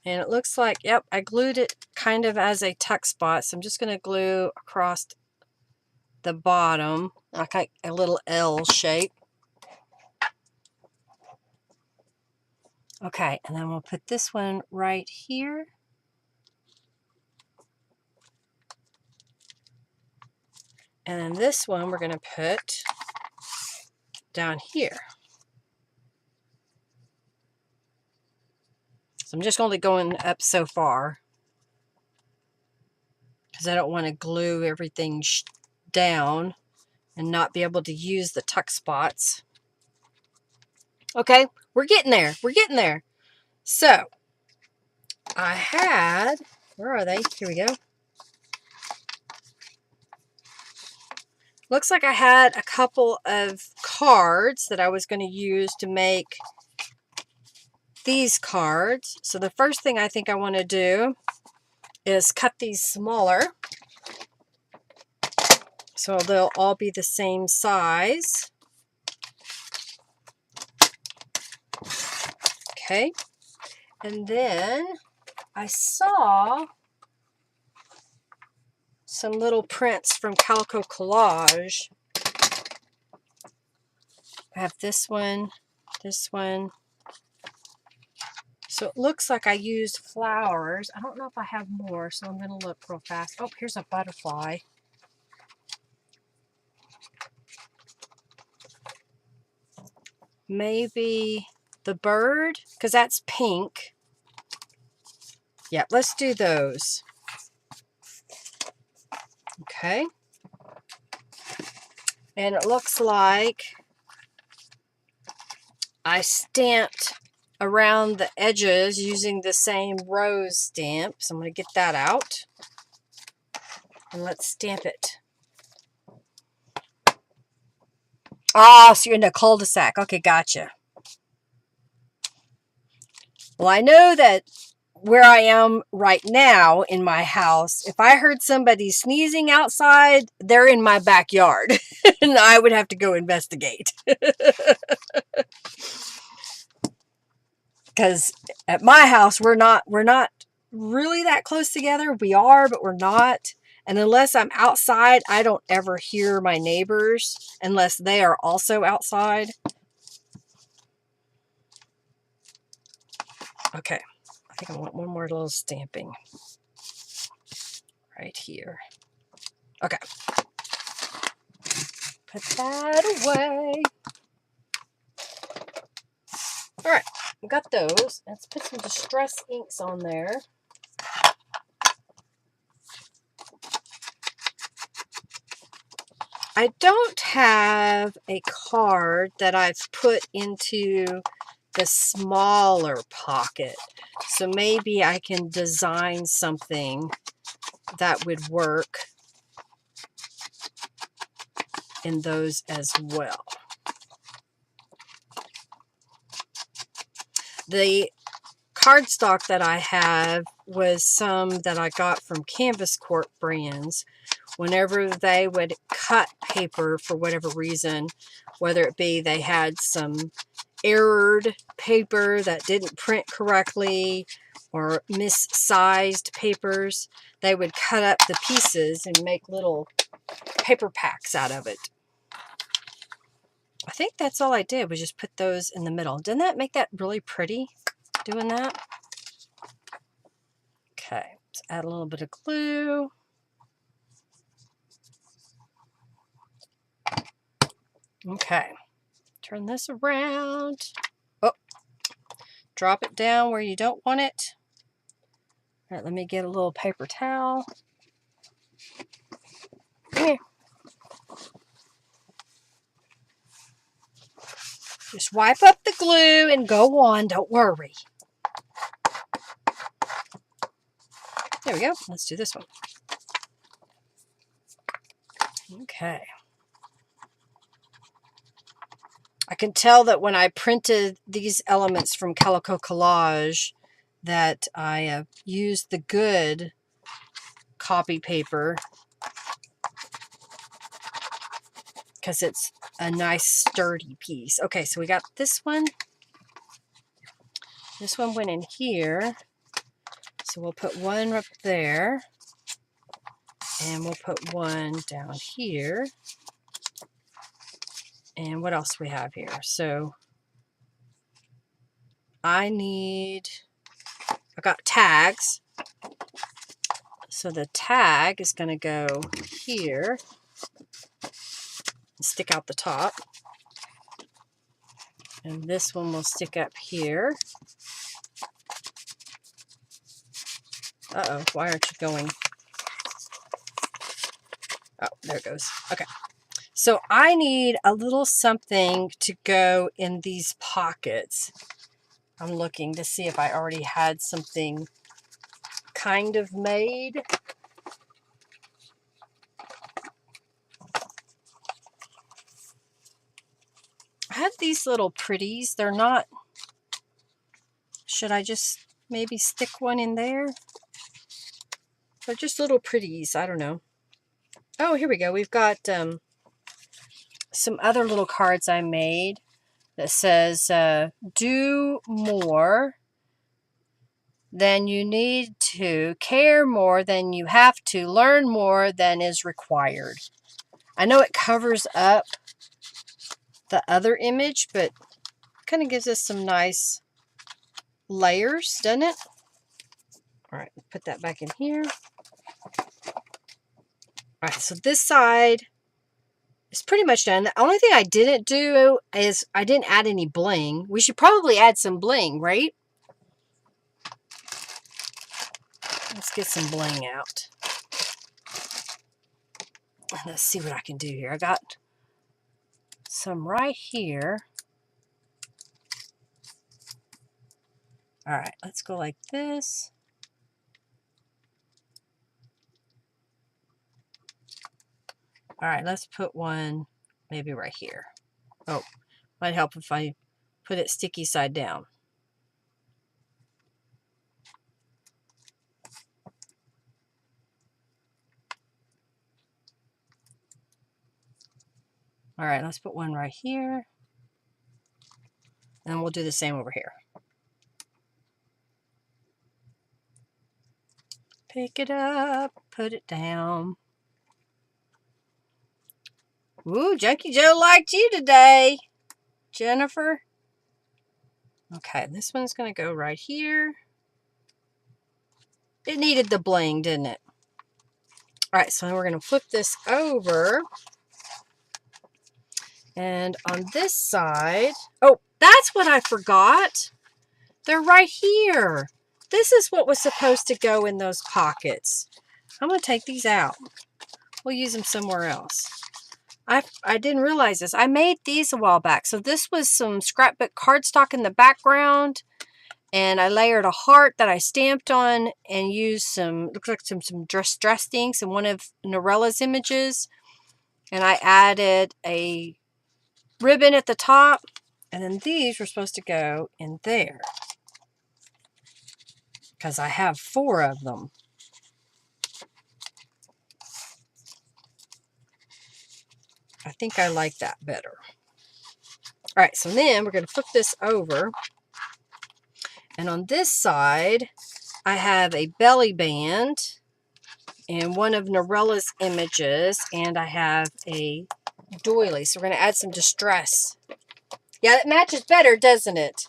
And it looks like, yep, I glued it kind of as a tuck spot. So I'm just going to glue across the bottom, like a little L shape. Okay, and then we'll put this one right here. And then this one we're going to put down here. So I'm just only going up so far because I don't want to glue everything down and not be able to use the tuck spots. Okay, we're getting there. We're getting there. So I had, where are they? Here we go. Looks like I had a couple of cards that I was going to use to make these cards. So the first thing I think I want to do is cut these smaller so they'll all be the same size. Okay, and then I saw some little prints from Calico Collage. I have this one, this one. So it looks like I used flowers. I don't know if I have more, so I'm going to look real fast. Oh, here's a butterfly. Maybe the bird, because that's pink. Yeah, let's do those. Okay. And it looks like I stamped around the edges using the same rose stamp. So I'm going to get that out. And let's stamp it. Ah, so you're in a cul-de-sac. Okay, gotcha. Well, I know that where I am right now in my house, if I heard somebody sneezing outside, they're in my backyard. And I would have to go investigate. Because at my house, we're not really that close together. We are, but we're not. And unless I'm outside, I don't ever hear my neighbors unless they are also outside. Okay, I think I want one more little stamping right here. Okay, put that away. All right, we got those. Let's put some Distress inks on there. I don't have a card that I've put into the smaller pocket, so maybe I can design something that would work in those as well. The cardstock that I have was some that I got from Canvas Corp brands. Whenever they would cut paper for whatever reason, whether it be they had some errored paper that didn't print correctly or missized papers, they would cut up the pieces and make little paper packs out of it. I think that's all I did was just put those in the middle. Didn't that make that really pretty doing that? Okay, let's add a little bit of glue. Okay, turn this around. Oh, drop it down where you don't want it. All right, let me get a little paper towel. Come here. Just wipe up the glue and go on. Don't worry. There we go. Let's do this one. Okay. I can tell that when I printed these elements from Calico Collage that I used the good copy paper because it's a nice sturdy piece. Okay, so we got this one. This one went in here. So we'll put one up there. And we'll put one down here. And what else do we have here? So I got tags. So the tag is going to go here and stick out the top. And this one will stick up here. Uh-oh, why aren't you going? Oh, there it goes. Okay. So I need a little something to go in these pockets. I'm looking to see if I already had something kind of made. I have these little pretties. They're not... Should I just maybe stick one in there? They're just little pretties. I don't know. Oh, here we go. We've got some other little cards I made that says, do more than you need to, care more than you have to, learn more than is required. I know it covers up the other image, but kind of gives us some nice layers, doesn't it? All right, put that back in here. All right, so this side is pretty much done. The only thing I didn't do is I didn't add any bling. We should probably add some bling, right? Let's get some bling out. Let's see what I can do here. I got some right here. All right, let's go like this. All right, let's put one maybe right here. Oh, might help if I put it sticky side down. All right, let's put one right here. And we'll do the same over here. Pick it up, put it down. Ooh, Junkie Joe liked you today, Jennifer. Okay, this one's going to go right here. It needed the bling, didn't it? All right, so we're going to flip this over. And on this side, oh, that's what I forgot. They're right here. This is what was supposed to go in those pockets. I'm going to take these out. We'll use them somewhere else. I didn't realize this. I made these a while back. So this was some scrapbook cardstock in the background. And I layered a heart that I stamped on and used some, looks like some dress inks and one of Norella's images. And I added a ribbon at the top. And then these were supposed to go in there. Because I have 4 of them. I think I like that better. All right, so then we're going to flip this over. And on this side, I have a belly band and one of Norella's images. And I have a doily. So we're going to add some distress. Yeah, it matches better, doesn't it?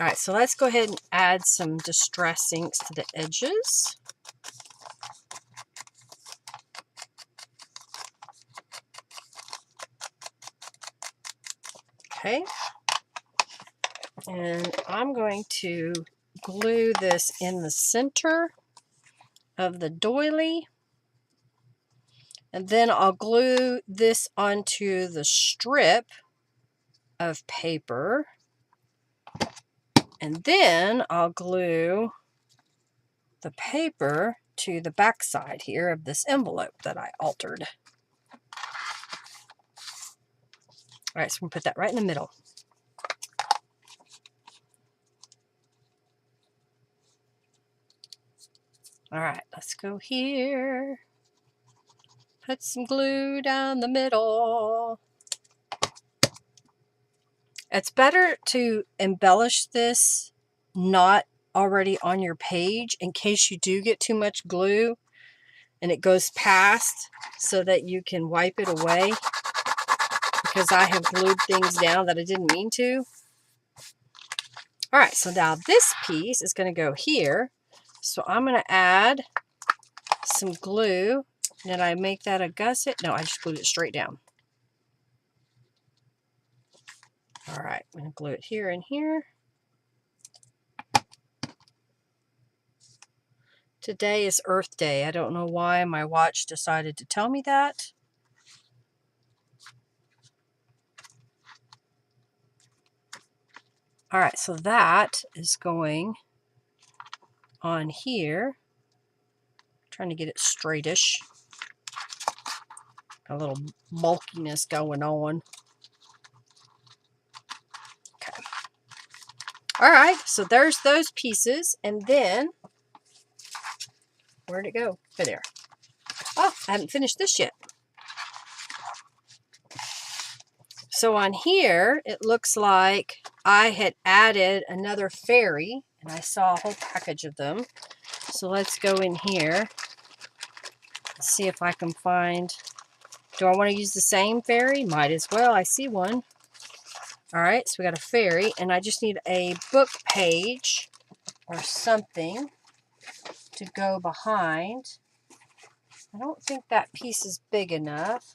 All right, so let's go ahead and add some distress inks to the edges. Okay. And I'm going to glue this in the center of the doily. And then I'll glue this onto the strip of paper. And then I'll glue the paper to the back side here of this envelope that I altered. All right, so we'll put that right in the middle. All right, let's go here. Put some glue down the middle. It's better to embellish this not already on your page in case you do get too much glue and it goes past, so that you can wipe it away, because I have glued things down that I didn't mean to. All right, so now this piece is going to go here. So I'm going to add some glue. Did I make that a gusset? No, I just glued it straight down. All right, I'm going to glue it here and here. Today is Earth Day. I don't know why my watch decided to tell me that. All right, so that is going on here. Trying to get it straightish. A little bulkiness going on. Okay. All right, so there's those pieces. And then, where'd it go? Oh, there. Oh, I haven't finished this yet. So on here, it looks like I had added another fairy, and I saw a whole package of them. So let's go in here and see if I can find... Do I want to use the same fairy? Might as well. I see one. All right, so we got a fairy, and I just need a book page or something to go behind. I don't think that piece is big enough.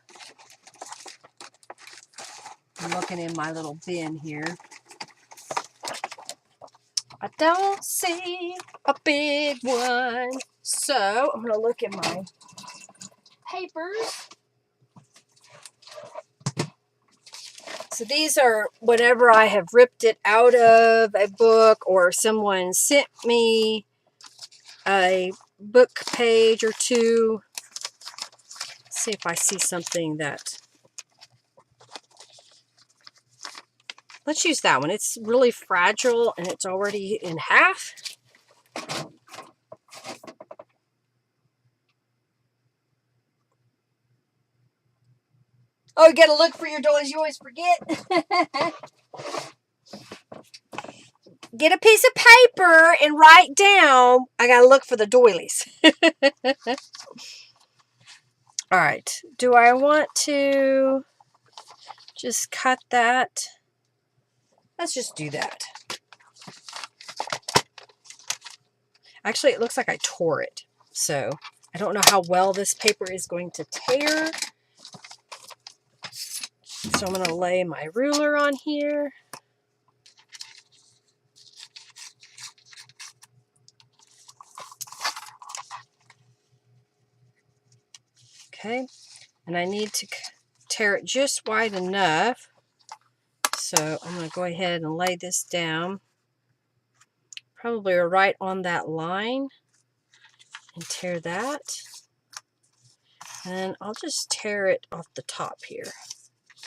I'm looking in my little bin here. I don't see a big one. So I'm going to look at my papers. So these are whenever I have ripped it out of a book, or someone sent me a book page or two. Let's see if I see something that... Let's use that one. It's really fragile and it's already in half. Oh, you gotta look for your doilies. You always forget. Get a piece of paper and write down. I gotta look for the doilies. All right. Do I want to just cut that? Let's just do that. Actually, it looks like I tore it. So I don't know how well this paper is going to tear. So I'm going to lay my ruler on here. Okay. And I need to tear it just wide enough. So I'm going to go ahead and lay this down. Probably right on that line. And tear that. And I'll just tear it off the top here.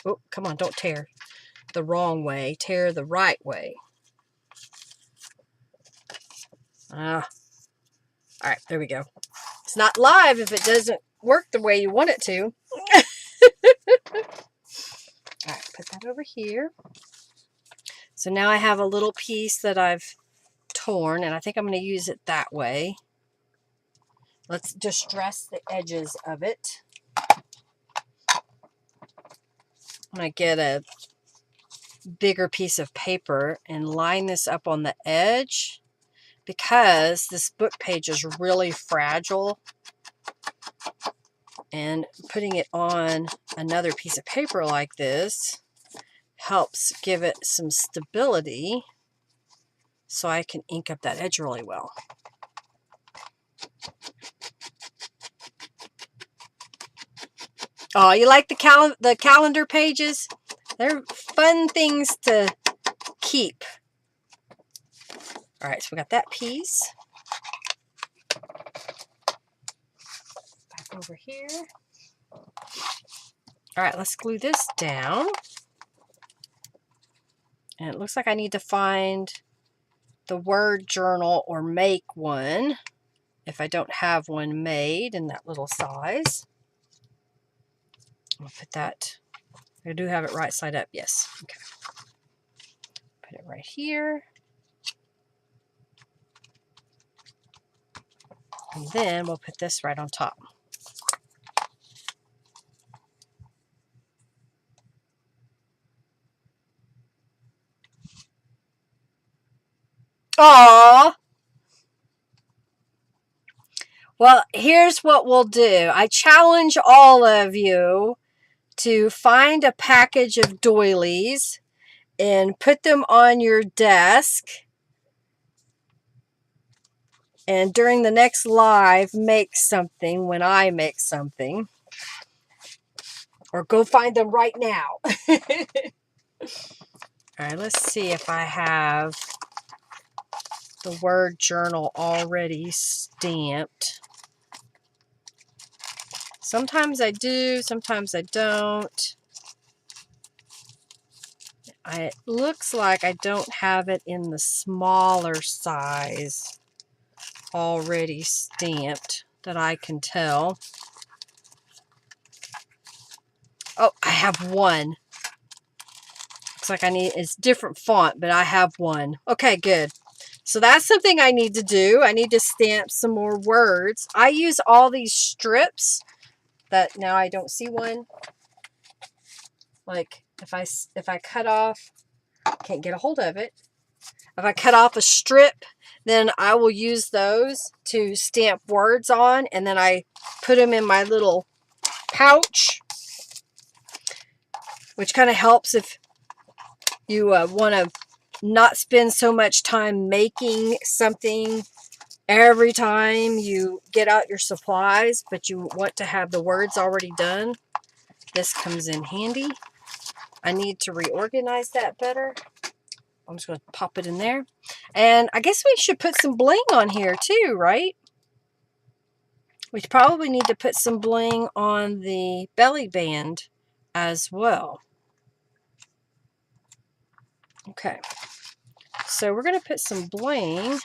Oh, come on, don't tear the wrong way. Tear the right way. All right, there we go. It's not live if it doesn't work the way you want it to. All right, put that over here. So now I have a little piece that I've torn, and I think I'm going to use it that way. Let's distress the edges of it. I'm going to get a bigger piece of paper and line this up on the edge because this book page is really fragile, and putting it on another piece of paper like this helps give it some stability so I can ink up that edge really well. Oh, you like the calendar pages? They're fun things to keep. All right, so we got that piece. Back over here. All right, let's glue this down. And it looks like I need to find the word journal or make one if I don't have one made in that little size. I'll put that, I do have it right side up, yes. Okay. Put it right here. And then we'll put this right on top. Aww! Well, here's what we'll do. I challenge all of you to find a package of doilies and put them on your desk. And during the next live, make something when I make something. Or go find them right now. All right, let's see if I have the word journal already stamped. Sometimes I do, sometimes I don't. It looks like I don't have it in the smaller size already stamped that I can tell. Oh, I have one. Looks like it's different font, but I have one. Okay, good. So that's something I need to do. I need to stamp some more words. I use all these strips that now I don't see one. Like if I cut off, can't get a hold of it. If I cut off a strip, then I will use those to stamp words on, and then I put them in my little pouch, which kind of helps if you want to not spend so much time making something every time you get out your supplies, but you want to have the words already done. This comes in handy. I need to reorganize that better. I'm just going to pop it in there. And I guess we should put some bling on here too, right? We probably need to put some bling on the belly band as well. Okay. So we're going to put some bling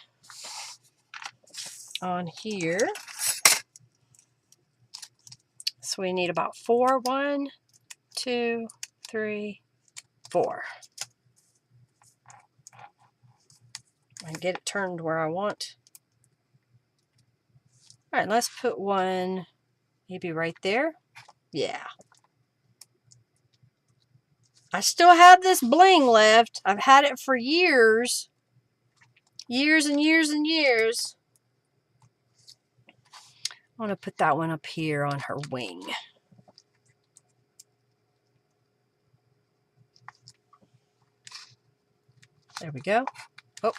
on here. So we need about 4. 1, 2, 3, 4. And get it turned where I want. All right, let's put one maybe right there. Yeah. I still have this bling left. I've had it for years. Years and years and years. I want to put that one up here on her wing. There we go. Oh.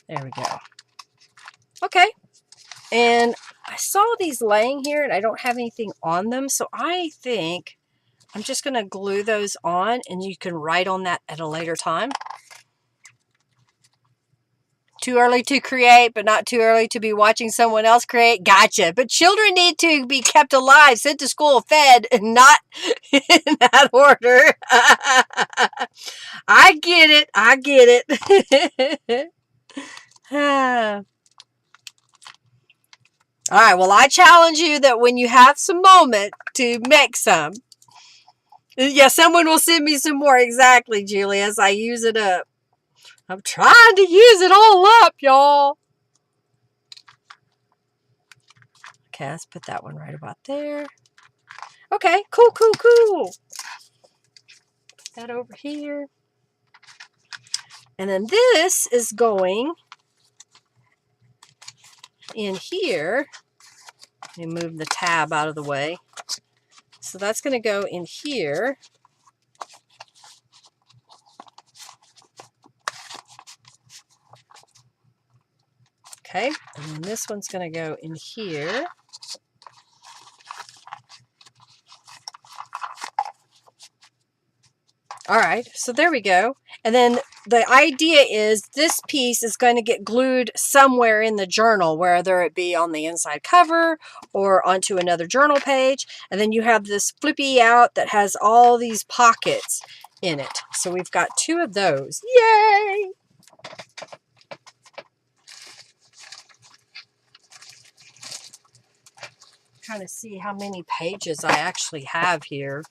There we go. Okay. And I saw these laying here and I don't have anything on them. So I think I'm just going to glue those on, and you can write on that at a later time. Too early to create, but not too early to be watching someone else create. Gotcha. But children need to be kept alive, sent to school, fed, and not in that order. I get it. I get it. All right. Well, I challenge you that when you have some moment to make some. Yeah, someone will send me some more. Exactly, Julie, as I use it up. I'm trying to use it all up, y'all. Okay, let's put that one right about there. Okay, cool, cool, cool. Put that over here. And then this is going in here. Let me move the tab out of the way. So that's going to go in here. Okay, and then this one's going to go in here. All right, so there we go. And then the idea is this piece is going to get glued somewhere in the journal, whether it be on the inside cover or onto another journal page. And then you have this flippy out that has all these pockets in it. So we've got 2 of those. Yay! Trying to see how many pages I actually have here.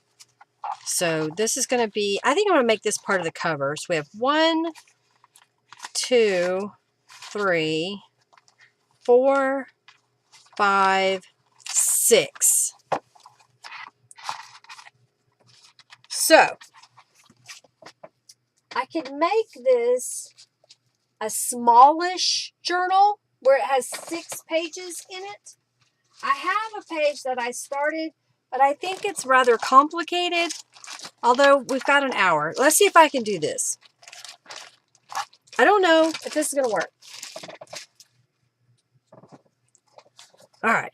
So this is going to be, I think I'm going to make this part of the cover. So we have 1, 2, 3, 4, 5, 6. So I could make this a smallish journal where it has 6 pages in it. I have a page that I started, but I think it's rather complicated. Although we've got an hour. Let's see if I can do this. I don't know if this is going to work. All right.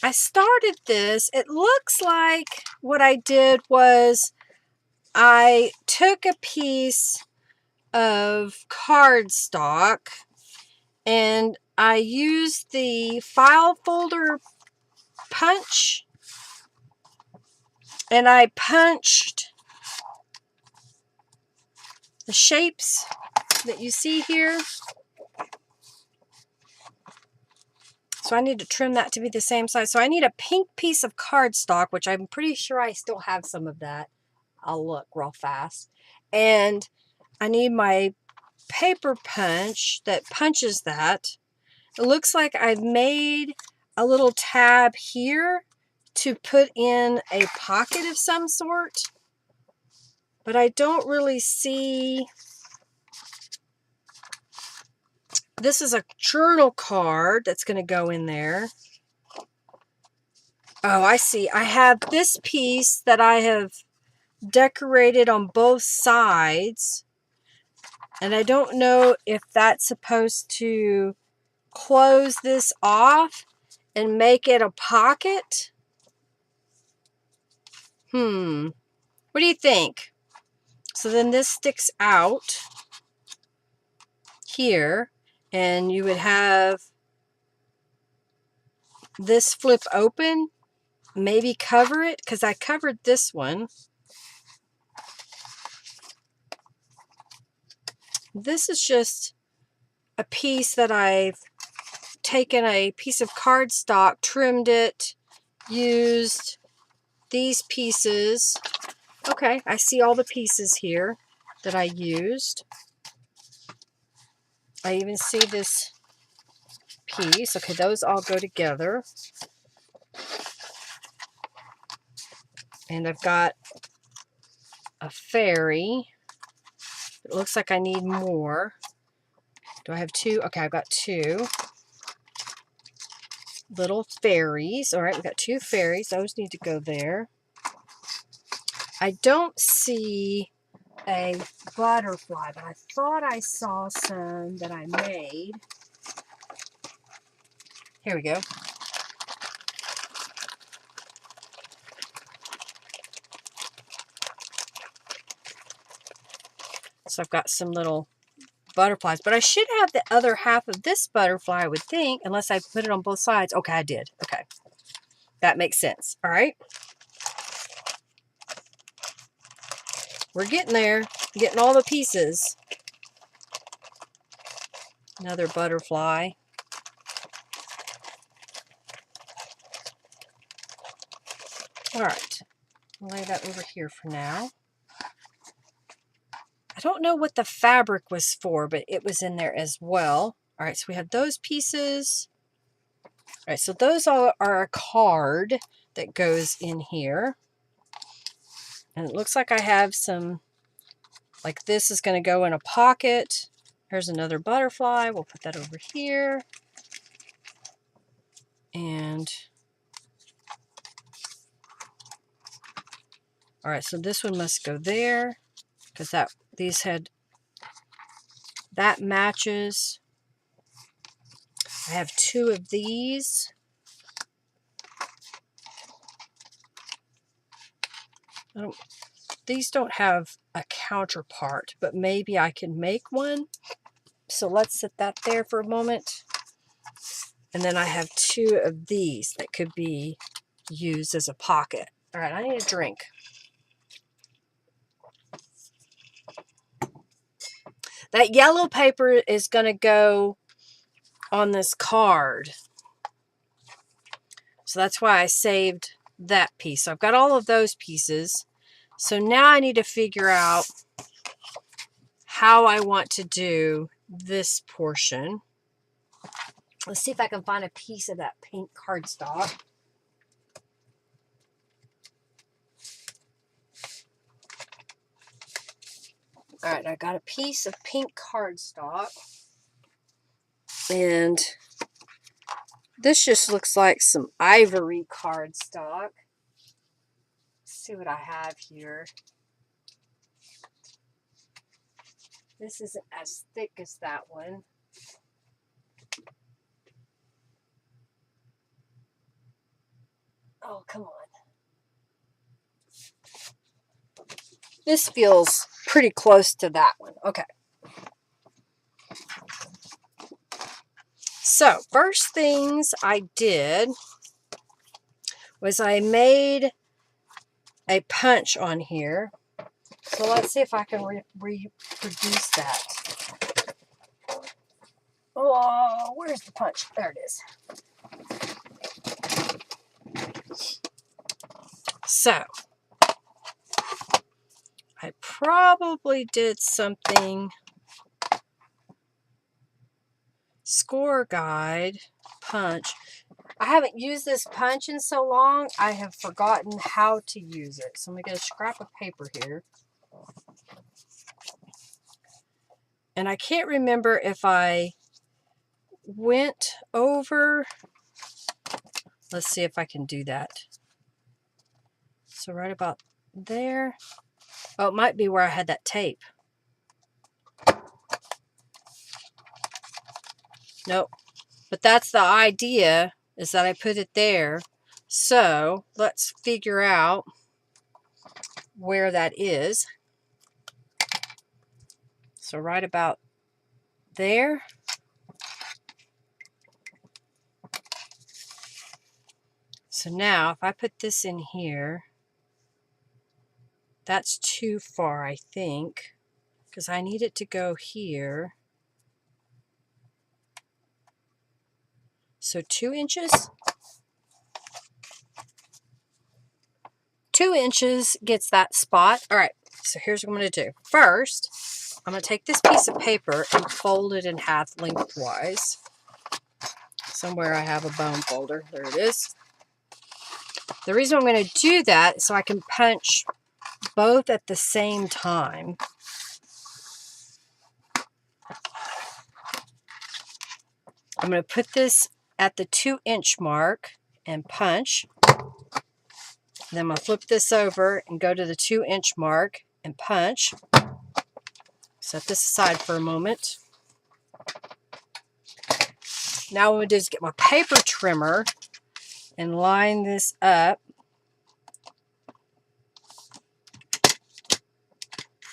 I started this. It looks like what I did was I took a piece of cardstock and I used the file folder punch. And I punched the shapes that you see here. So I need to trim that to be the same size. So I need a pink piece of cardstock, which I'm pretty sure I still have some of that. I'll look real fast. And I need my paper punch that punches that. It looks like I've made a little tab here to put in a pocket of some sort, but I don't really see. This is a journal card that's going to go in there. Oh, I see. I have this piece that I have decorated on both sides, and I don't know if that's supposed to close this off and make it a pocket. What do you think? So then this sticks out here, and you would have this flip open, maybe cover it, because I covered this one. This is just a piece that I've taken a piece of cardstock, trimmed it, used these pieces. Okay, I see all the pieces here that I used. I even see this piece. Okay, those all go together. And I've got a fairy. It looks like I need more. Do I have 2? Okay, I've got 2 little fairies. All right, we've got 2 fairies. Those need to go there. I don't see a butterfly, but I thought I saw some that I made. Here we go. So I've got some little butterflies, but I should have the other half of this butterfly, I would think, unless I put it on both sides. Okay, I did. Okay, that makes sense. All right, we're getting there, getting all the pieces. Another butterfly. All right, I'll lay that over here for now. I don't know what the fabric was for, but it was in there as well. All right, so we have those pieces. All right, so those are a card that goes in here. And it looks like I have some, like this is going to go in a pocket. Here's another butterfly. We'll put that over here. And all right, so this one must go there because that matches. I have 2 of these. These don't have a counterpart, but maybe I can make one. So let's set that there for a moment. And then I have 2 of these that could be used as a pocket. All right, I need a drink. That yellow paper is going to go on this card. So that's why I saved that piece. So I've got all of those pieces. So now I need to figure out how I want to do this portion. Let's see if I can find a piece of that pink cardstock. All right, I got a piece of pink cardstock. And this just looks like some ivory cardstock. Let's see what I have here. This isn't as thick as that one. Oh, come on. This feels pretty close to that one. Okay. So, first things I did was I made a punch on here. So let's see if I can reproduce that. Oh, where's the punch? There it is. So, I probably did something score guide punch. I haven't used this punch in so long, I have forgotten how to use it. So I'm going to get a scrap of paper here. And I can't remember if I went over. Let's see if I can do that. So right about there. Oh, it might be where I had that tape. Nope. But that's the idea, is that I put it there. So let's figure out where that is. So right about there. So now if I put this in here, that's too far, I think, because I need it to go here. So 2 inches. 2 inches gets that spot. All right, so here's what I'm going to do. First, I'm going to take this piece of paper and fold it in half lengthwise. Somewhere I have a bone folder. There it is. The reason I'm going to do that is so I can punch both at the same time. I'm going to put this at the 2-inch mark and punch. Then I'm going to flip this over and go to the 2-inch mark and punch. Set this aside for a moment. Now what I'm going to do is get my paper trimmer and line this up.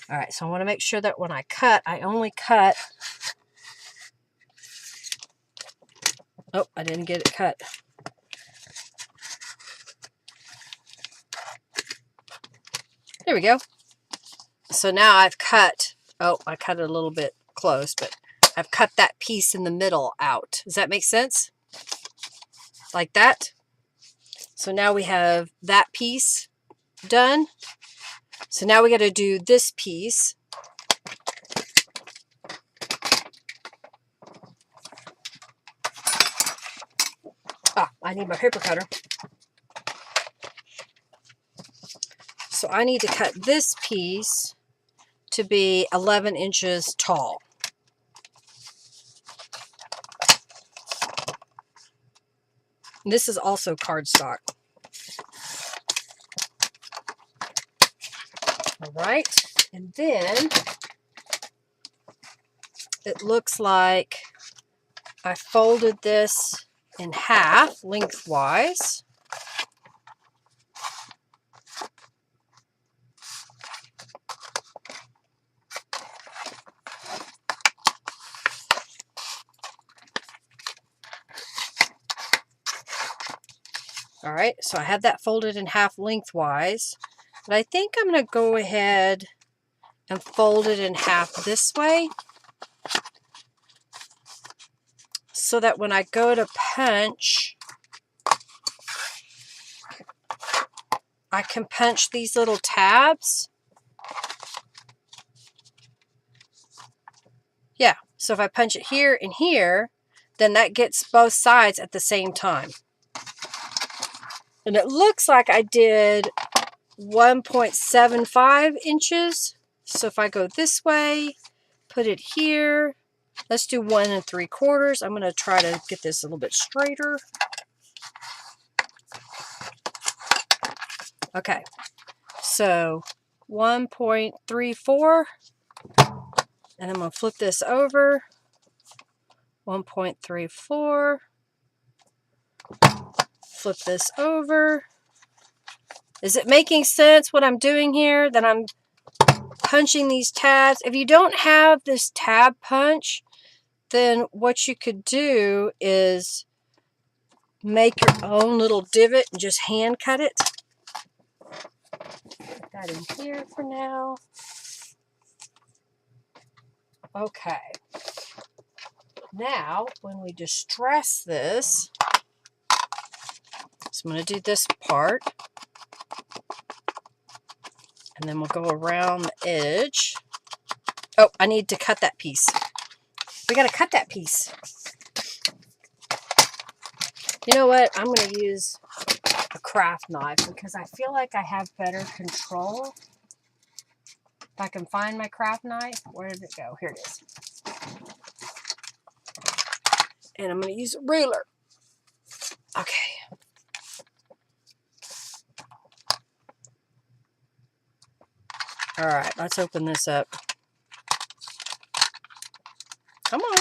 All right, so I want to make sure that when I cut, I only cut. Oh, I didn't get it cut. There we go. So now I've cut, oh, I cut it a little bit close, but I've cut that piece in the middle out. Does that make sense? Like that. So now we have that piece done. So now we got to do this piece. I need my paper cutter. So I need to cut this piece to be 11 inches tall. This is also cardstock. All right, and then it looks like I folded this in half lengthwise. All right, so I have that folded in half lengthwise, but I think I'm going to go ahead and fold it in half this way so that when I go to punch, I can punch these little tabs. Yeah, so if I punch it here and here, then that gets both sides at the same time. And it looks like I did 1.75 inches. So if I go this way, put it here, let's do 1 3/4. I'm going to try to get this a little bit straighter. Okay, so 1.34, and I'm going to flip this over. 1.34, flip this over. Is it making sense what I'm doing here? That I'm punching these tabs. If you don't have this tab punch, then what you could do is make your own little divot and just hand cut it. Put that in here for now. Okay. Now, when we distress this, so I'm going to do this part, and then we'll go around the edge. Oh, I need to cut that piece. We got to cut that piece. You know what? I'm going to use a craft knife because I feel like I have better control. If I can find my craft knife, where did it go? Here it is. And I'm going to use a ruler. Okay. All right, let's open this up. Come on.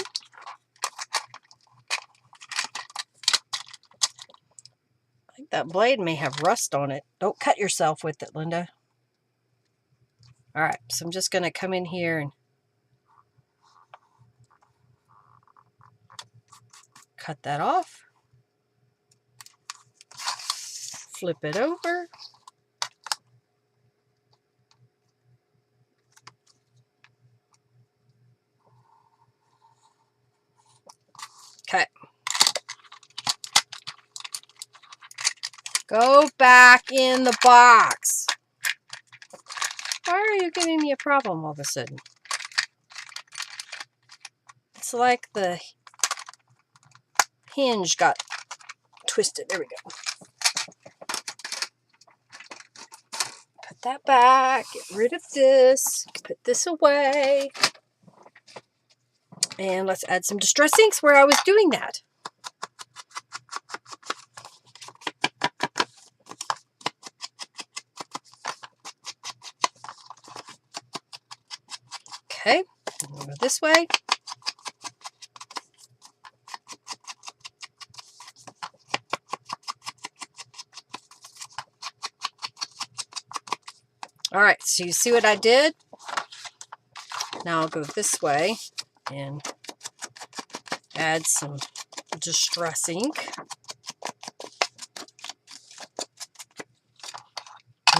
I think that blade may have rust on it. Don't cut yourself with it, Linda. All right, so I'm just going to come in here and cut that off. Flip it over. Okay. Go back in the box. Why are you giving me a problem all of a sudden? It's like the hinge got twisted. There we go. Put that back. Get rid of this. Put this away. And let's add some distress inks where I was doing that. Okay, we'll go this way. All right, so you see what I did? Now I'll go this way and add some distress ink.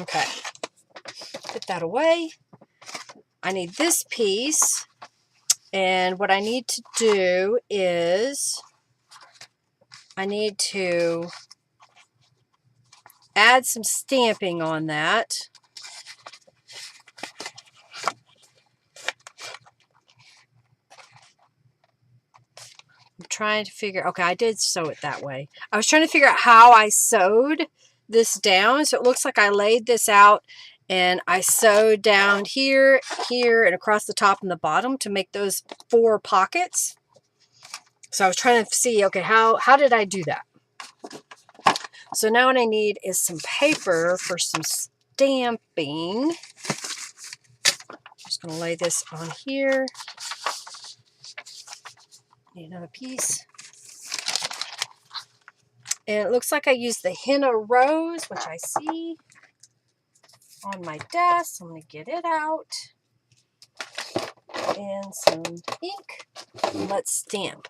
Okay, put that away. I need this piece, and what I need to do is I need to add some stamping on that. trying to figure, okay, I did sew it that way. I was trying to figure out how I sewed this down. So it looks like I laid this out and I sewed down here, here, and across the top and the bottom to make those 4 pockets. So I was trying to see, okay, how did I do that? So now what I need is some paper for some stamping. Just going to lay this on here. Need another piece. And it looks like I used the henna rose, which I see on my desk. So I'm going to get it out. And some ink. And let's stamp.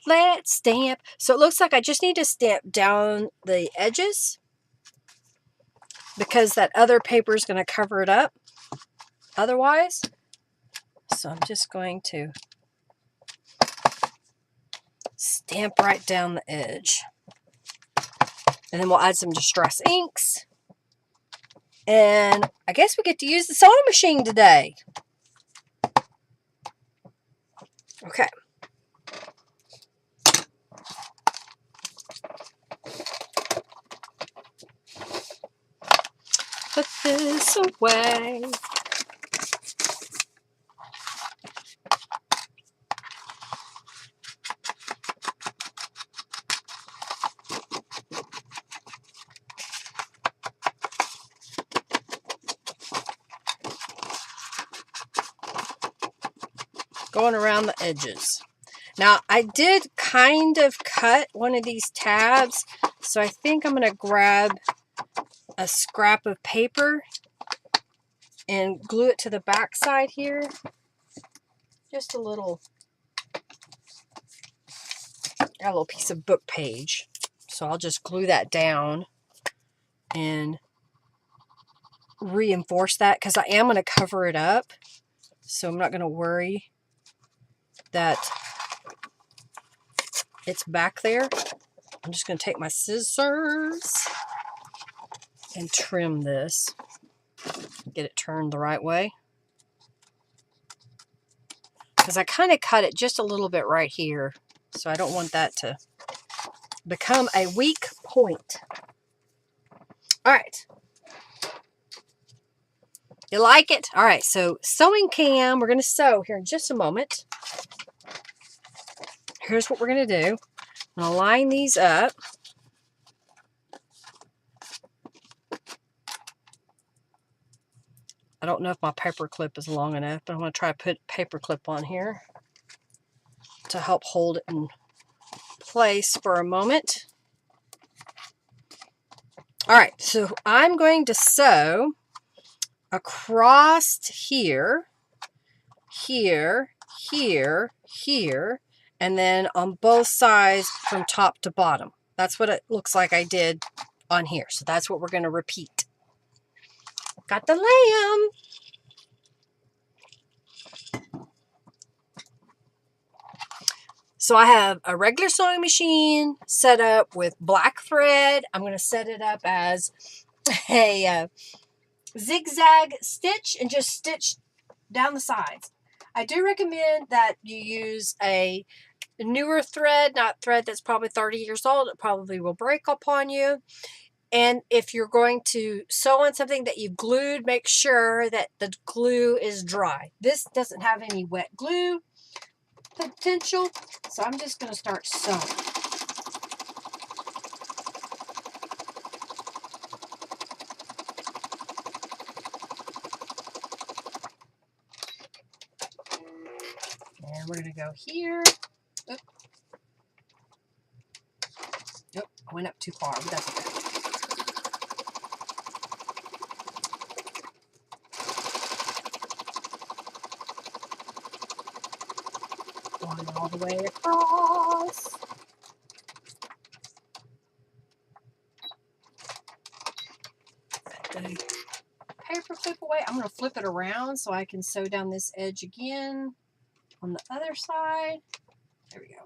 Let's stamp. So it looks like I just need to stamp down the edges because that other paper is going to cover it up otherwise. So I'm just going to stamp right down the edge. And then we'll add some distress inks. And I guess we get to use the sewing machine today. Okay. Put this away. Going around the edges. Now, I did kind of cut one of these tabs, so I think I'm going to grab a scrap of paper and glue it to the back side here. Just a little, got a little piece of book page. So I'll just glue that down and reinforce that because I am going to cover it up. So I'm not going to worry that it's back there. I'm just going to take my scissors and trim this. Get it turned the right way. Because I kind of cut it just a little bit right here. So I don't want that to become a weak point. All right. You like it? All right, so sewing cam. We're going to sew here in just a moment. Here's what we're going to do. I'm going to line these up. I don't know if my paper clip is long enough, but I'm going to try to put a paper clip on here to help hold it in place for a moment. All right, so I'm going to sew across here, here, here, here, and then on both sides from top to bottom. That's what it looks like I did on here. So that's what we're going to repeat. Got the lamb. So I have a regular sewing machine set up with black thread. I'm going to set it up as a zigzag stitch and just stitch down the sides. I do recommend that you use a newer thread, not thread that's probably 30 years old. It probably will break upon you. And if you're going to sew on something that you've glued, make sure that the glue is dry. This doesn't have any wet glue potential, so I'm just going to start sewing. And we're going to go here. Oop. Nope, I went up too far, but that's okay. Going all the way across. Put the paper clip away. I'm going to flip it around so I can sew down this edge again on the other side. There we go.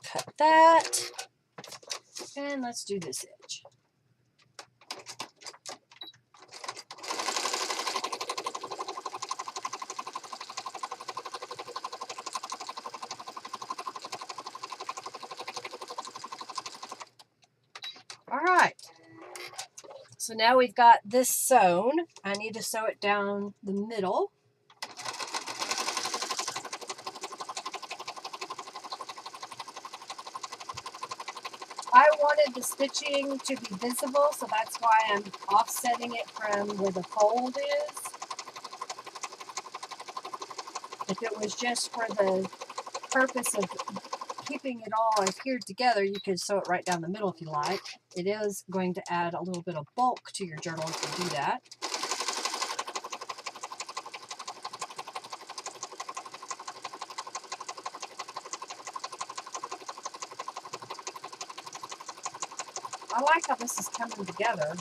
Cut that. And let's do this edge. All right. So now we've got this sewn. I need to sew it down the middle. I wanted the stitching to be visible, so that's why I'm offsetting it from where the fold is. If it was just for the purpose of keeping it all adhered together, you could sew it right down the middle if you like. It is going to add a little bit of bulk to your journal if you do that. I like how this is coming together.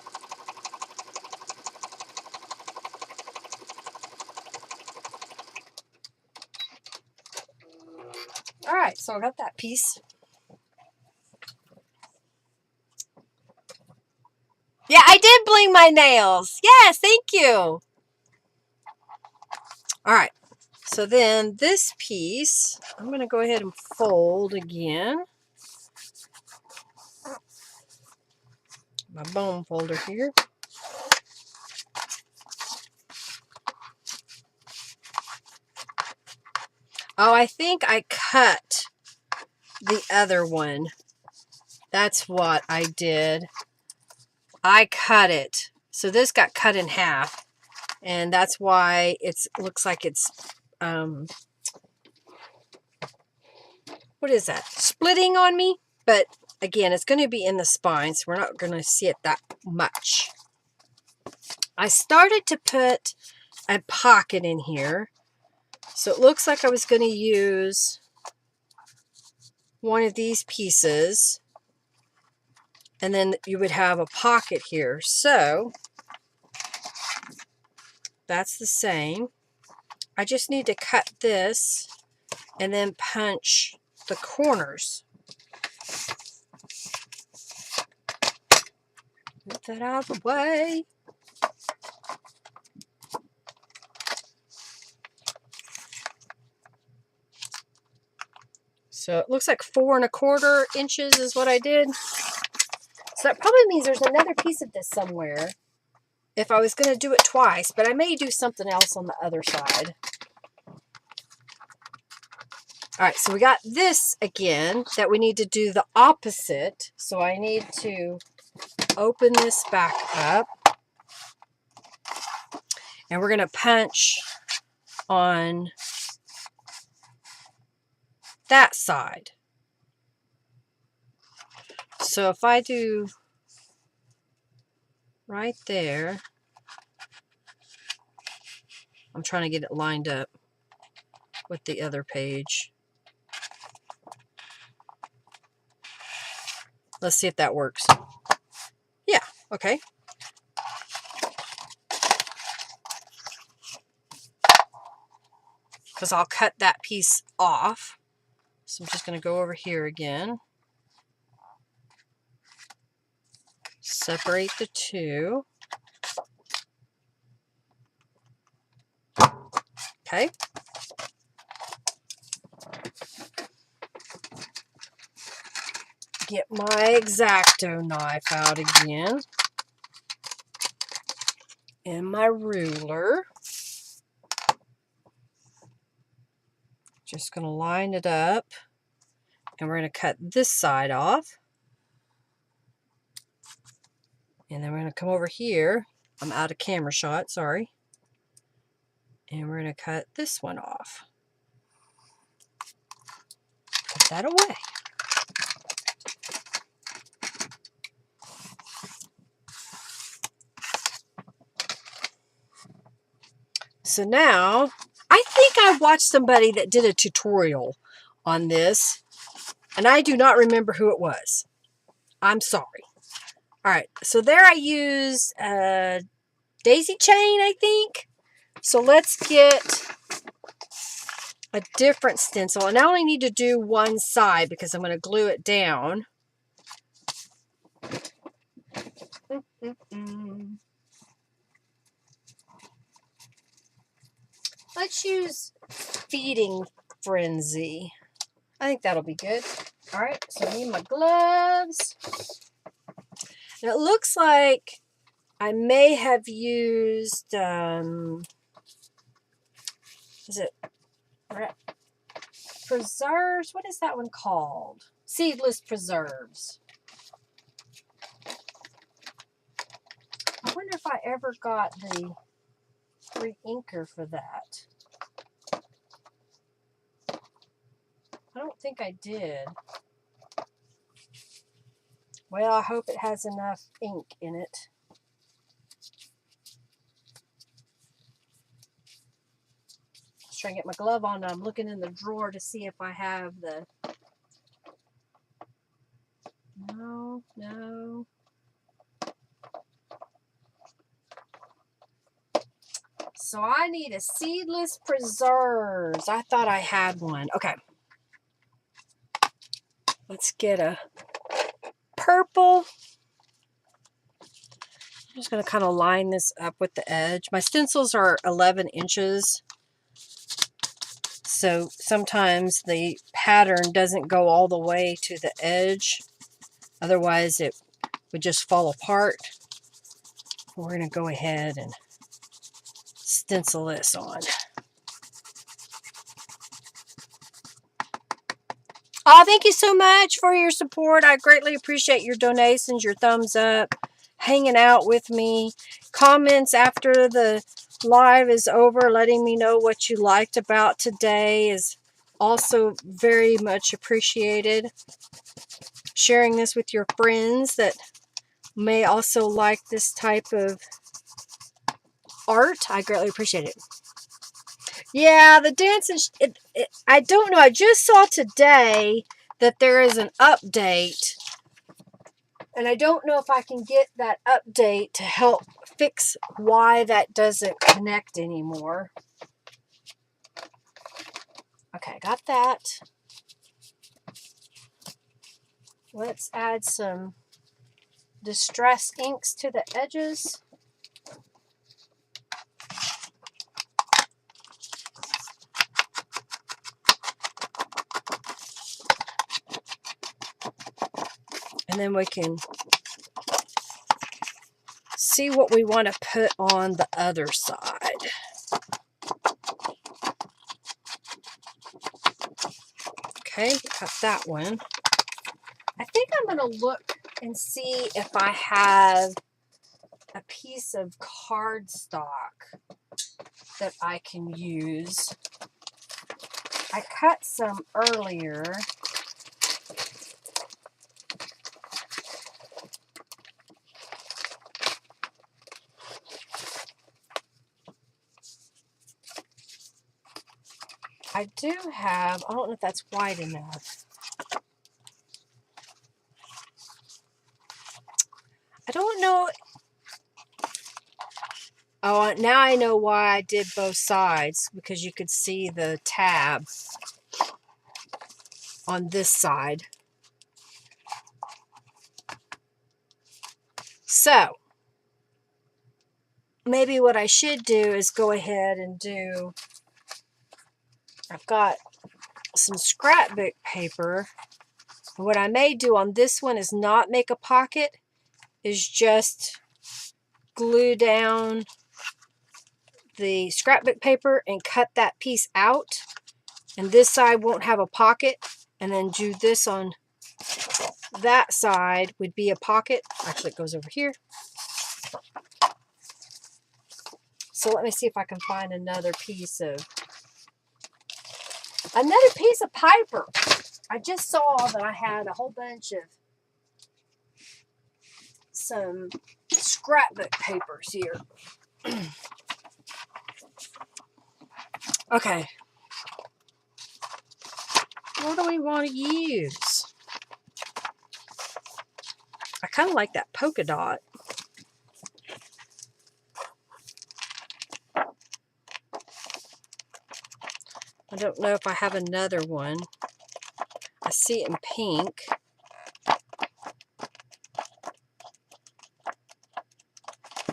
All right, so I got that piece. Yeah, I did bling my nails. Yes, thank you. All right, so then this piece, I'm going to go ahead and fold again. My bone folder here. Oh, I think I cut the other one. That's what I did. I cut it. So this got cut in half. And that's why it looks like it's, what is that? Splitting on me. But again, it's going to be in the spine, so we're not going to see it that much. I started to put a pocket in here. So it looks like I was going to use one of these pieces. And then you would have a pocket here. So that's the same. I just need to cut this and then punch the corners. Get that out of the way. So it looks like 4 1/4 inches is what I did. So that probably means there's another piece of this somewhere if I was going to do it twice, but I may do something else on the other side. All right, so we got this again that we need to do the opposite. So I need to open this back up. And we're going to punch on that side. So if I do right there, I'm trying to get it lined up with the other page. Let's see if that works. Yeah, okay. Because I'll cut that piece off. So I'm just going to go over here again. Separate the two. Okay. Get my X-Acto knife out again. And my ruler. Just going to line it up. And we're going to cut this side off. And then we're going to come over here. I'm out of camera shot, sorry. And we're going to cut this one off. Put that away. So now, I think I watched somebody that did a tutorial on this, and I do not remember who it was. I'm sorry. All right, so there I used a daisy chain, I think. So let's get a different stencil. And I only need to do one side because I'm going to glue it down. Let's use Feeding Frenzy. I think that'll be good. All right, so I need my gloves. And it looks like I may have used, is it preserves? What is that one called? Seedless preserves. I wonder if I ever got the re-inker for that. I don't think I did. Well, I hope it has enough ink in it. Just trying to get my glove on. I'm looking in the drawer to see if I have the... No. So I need a seedless preserves. I thought I had one. Okay. Let's get a purple. I'm just going to kind of line this up with the edge. My stencils are 11 inches. So sometimes the pattern doesn't go all the way to the edge. Otherwise it would just fall apart. We're going to go ahead and stencil this on. Oh, thank you so much for your support. I greatly appreciate your donations, your thumbs up, hanging out with me. Comments after the live is over, letting me know what you liked about today is also very much appreciated. Sharing this with your friends that may also like this type of art, I greatly appreciate it. Yeah, the dancing, I don't know. I just saw today that there is an update. And I don't know if I can get that update to help fix why that doesn't connect anymore. Okay, got that. Let's add some distress inks to the edges. And then we can see what we want to put on the other side. Okay, got that one. I think I'm going to look and see if I have a piece of cardstock that I can use. I cut some earlier. I do have, I don't know if that's wide enough. I don't know. Oh, now I know why I did both sides, because you could see the tab on this side. So, maybe what I should do is go ahead and do, I've got some scrapbook paper. What I may do on this one is not make a pocket, is just glue down the scrapbook paper and cut that piece out. And this side won't have a pocket. And then do this on that side would be a pocket. Actually, it goes over here. So let me see if I can find another piece of paper. I just saw that I had a whole bunch of some scrapbook papers here. Okay. What do we want to use? I kind of like that polka dot. I don't know if I have another one. I see it in pink.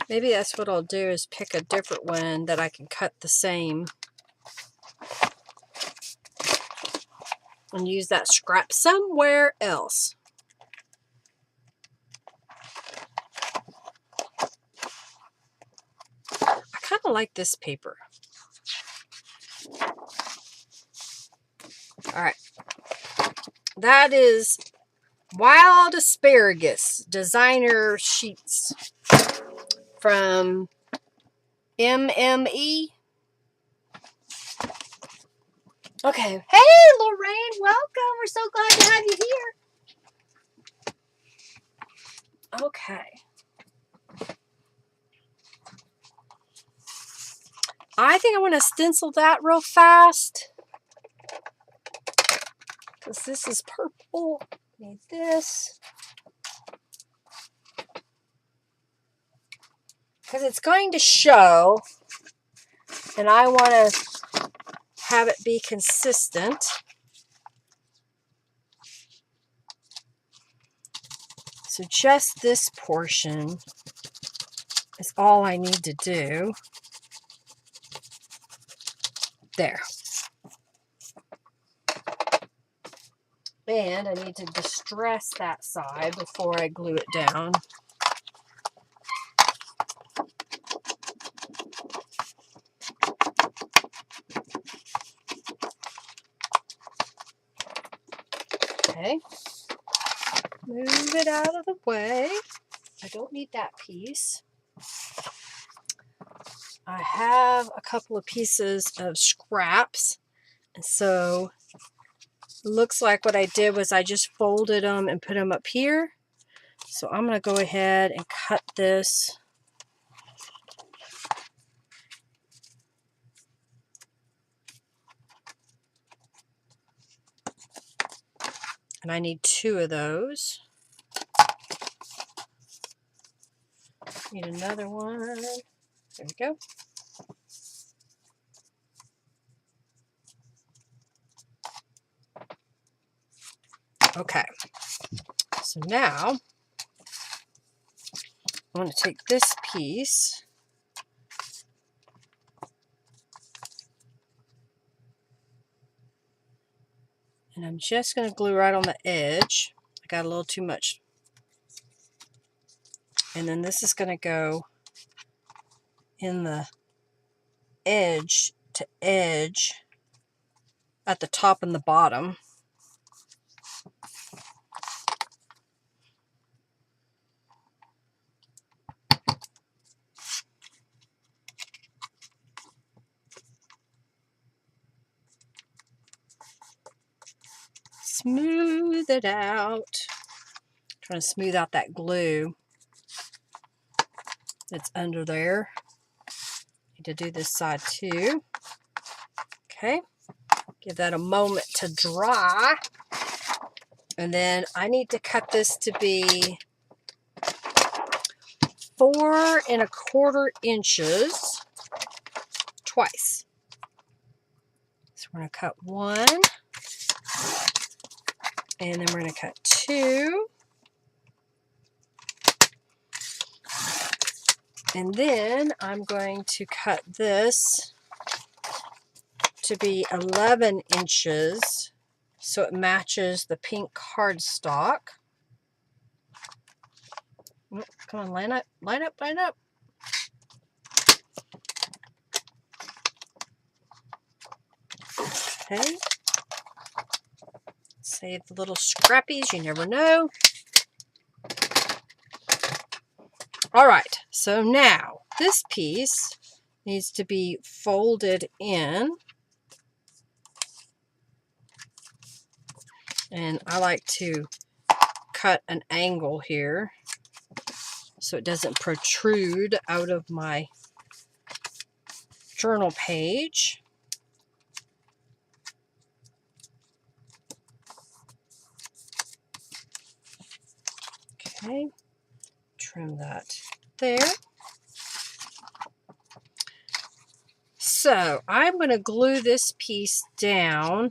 Maybe that's what I'll do, is pick a different one that I can cut the same and use that scrap somewhere else. I kind of like this paper. All right. That is Wild Asparagus Designer Sheets from MME. Okay. Hey, Lorraine, welcome. We're so glad to have you here. Okay. I think I want to stencil that real fast, because this is purple. Need this. Because it's going to show, and I want to have it be consistent. So just this portion is all I need to do. There. And I need to distress that side before I glue it down. Okay. Move it out of the way. I don't need that piece. I have a couple of pieces of scraps, and so it looks like what I did was I just folded them and put them up here. So I'm going to go ahead and cut this. And I need 2 of those. Need another one. There we go. Okay. So now I want to take this piece and I'm just going to glue right on the edge. I got a little too much. And then this is going to go in the edge to edge at the top and the bottom. Smooth it out. Trying to smooth out that glue that's under there. Need to do this side too. Okay. Give that a moment to dry. And then I need to cut this to be 4 1/4 inches twice. So we're going to cut 1. And then we're going to cut 2. And then I'm going to cut this to be 11 inches so it matches the pink cardstock. Oh, come on, line up, line up, line up. Okay. Save the little scrappies, you never know. All right, so now this piece needs to be folded in. And I like to cut an angle here so it doesn't protrude out of my journal page. Okay, trim that there. So I'm going to glue this piece down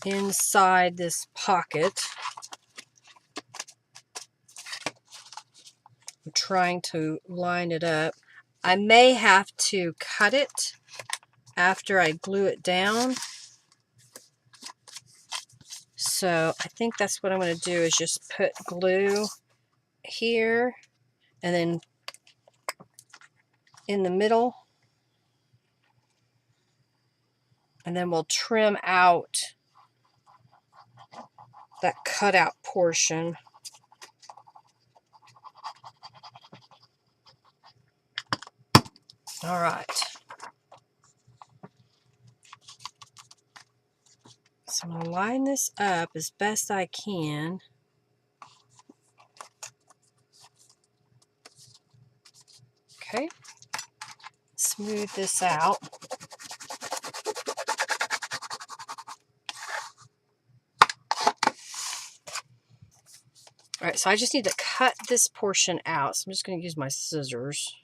inside this pocket. I'm trying to line it up. I may have to cut it after I glue it down. So I think that's what I'm going to do, is just put glue here and then in the middle. And then we'll trim out that cutout portion. All right. So I'm going to line this up as best I can. Okay. Smooth this out. All right, so I just need to cut this portion out. So I'm just going to use my scissors.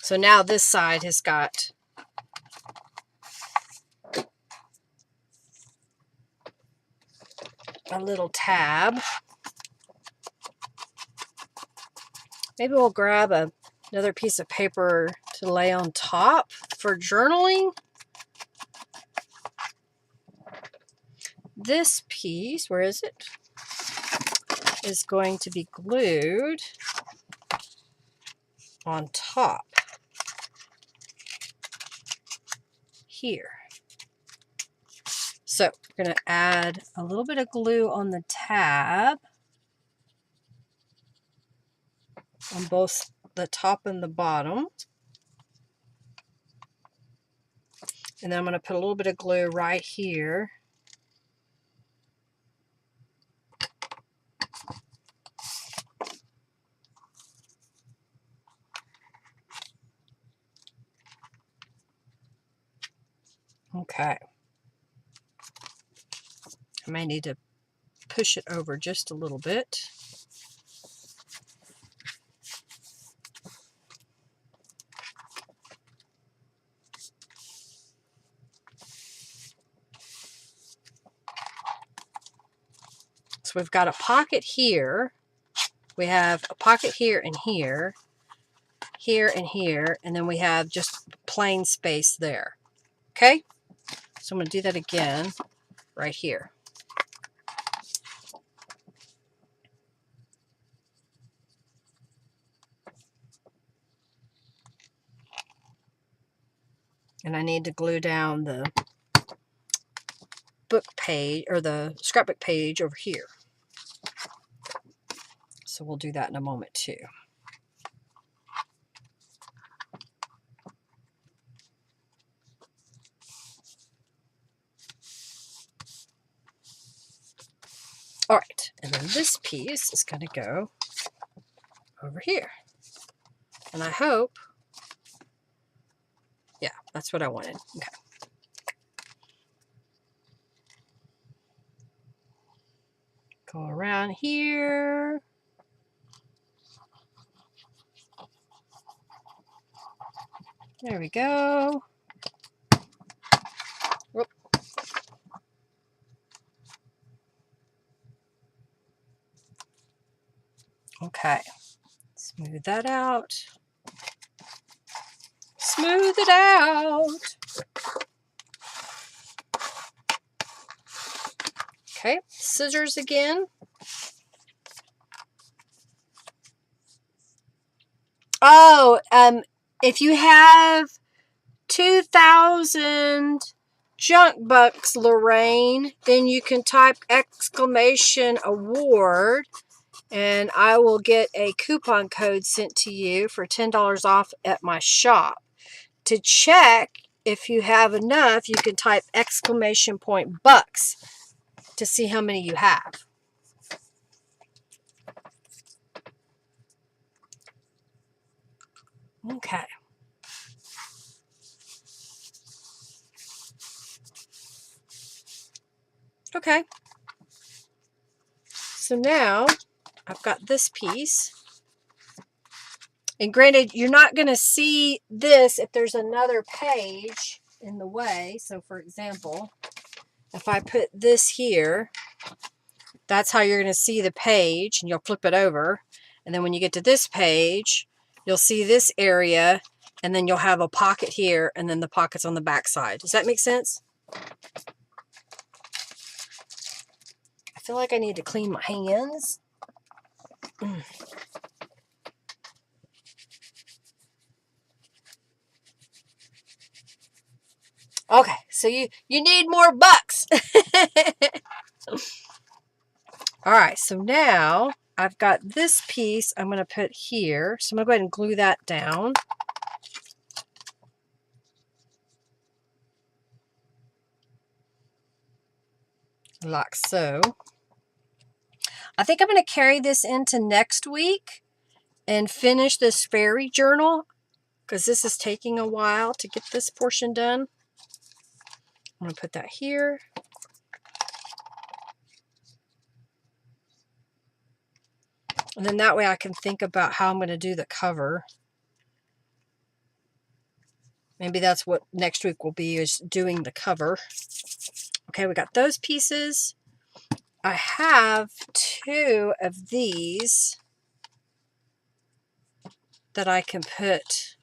So now this side has got a little tab. Maybe we'll grab another piece of paper to lay on top for journaling. This piece, where is it? Is going to be glued on top here. So we're going to add a little bit of glue on the tab on both the top and the bottom. And then I'm going to put a little bit of glue right here. Okay. I may need to push it over just a little bit. So we've got a pocket here. We have a pocket here and here, here and here, and then we have just plain space there. Okay? So I'm going to do that again right here. And I need to glue down the book page, or the scrapbook page over here. So we'll do that in a moment too. All right, and then this piece is going to go over here. And I hope, yeah, that's what I wanted. Okay. Go around here. There we go. Whoop. Okay. Smooth that out. Smooth it out. Okay, scissors again. Oh, if you have 2,000 junk bucks, Lorraine, then you can type !award and I will get a coupon code sent to you for $10 off at my shop. To check if you have enough, you can type !bucks to see how many you have. Okay. Okay. So now I've got this piece. And granted, you're not going to see this if there's another page in the way. So for example, if I put this here, that's how you're going to see the page, and you'll flip it over. And then when you get to this page, you'll see this area, and then you'll have a pocket here, and then the pockets on the back side. Does that make sense? I feel like I need to clean my hands. Okay, so you need more bucks. All right, so now I've got this piece I'm going to put here. So I'm going to go ahead and glue that down. Like so. I think I'm going to carry this into next week and finish this fairy journal, because this is taking a while to get this portion done. I'm going to put that here. And then that way I can think about how I'm going to do the cover. Maybe that's what next week will be, is doing the cover. Okay, we got those pieces. I have 2 of these that I can put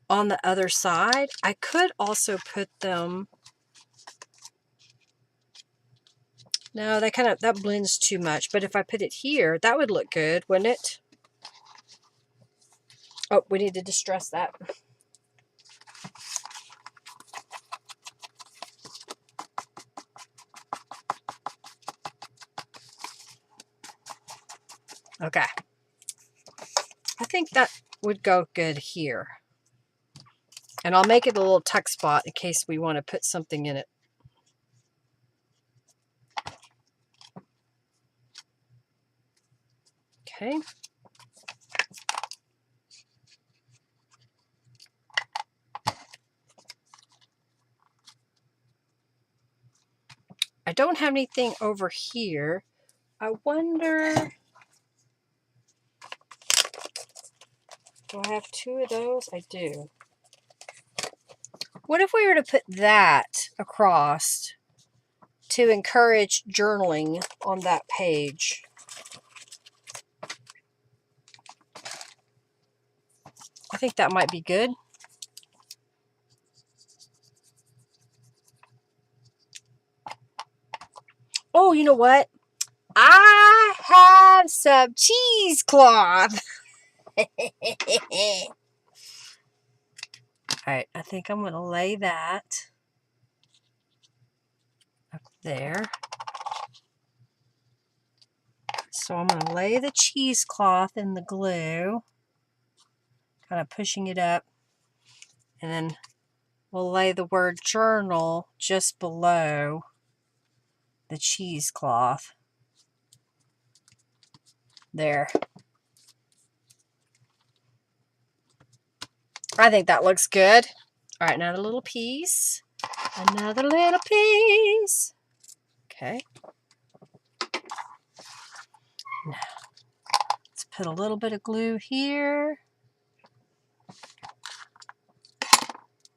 on the other side. I could also put them... No, that blends too much. But if I put it here, that would look good, wouldn't it? Oh, we need to distress that. Okay. I think that would go good here. And I'll make it a little tuck spot in case we want to put something in it. Okay. I don't have anything over here. I wonder... Do I have 2 of those? I do. What if we were to put that across to encourage journaling on that page? I think that might be good. Oh, you know what? I have some cheesecloth. Alright, I think I'm going to lay that up there. So I'm going to lay the cheesecloth in the glue, kind of pushing it up, and then we'll lay the word journal just below the cheesecloth. There. I think that looks good. All right, another little piece. Another little piece. Okay. Now, let's put a little bit of glue here.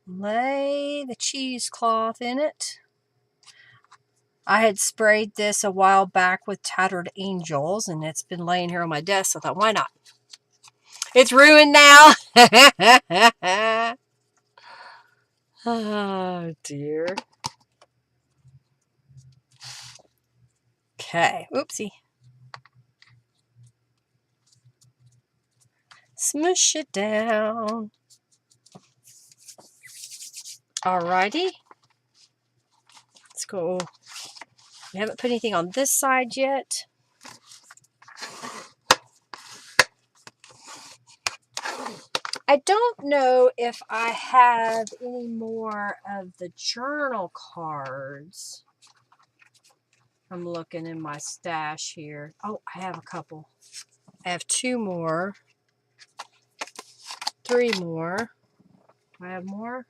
Lay the cheesecloth in it. I had sprayed this a while back with Tattered Angels, and it's been laying here on my desk, so I thought, why not? It's ruined now. Oh, dear. Okay. Oopsie. Smush it down. Alrighty. Let's go. We haven't put anything on this side yet. I don't know if I have any more of the journal cards. I'm looking in my stash here. Oh, I have a couple. I have 2 more. 3 more. Do I have more?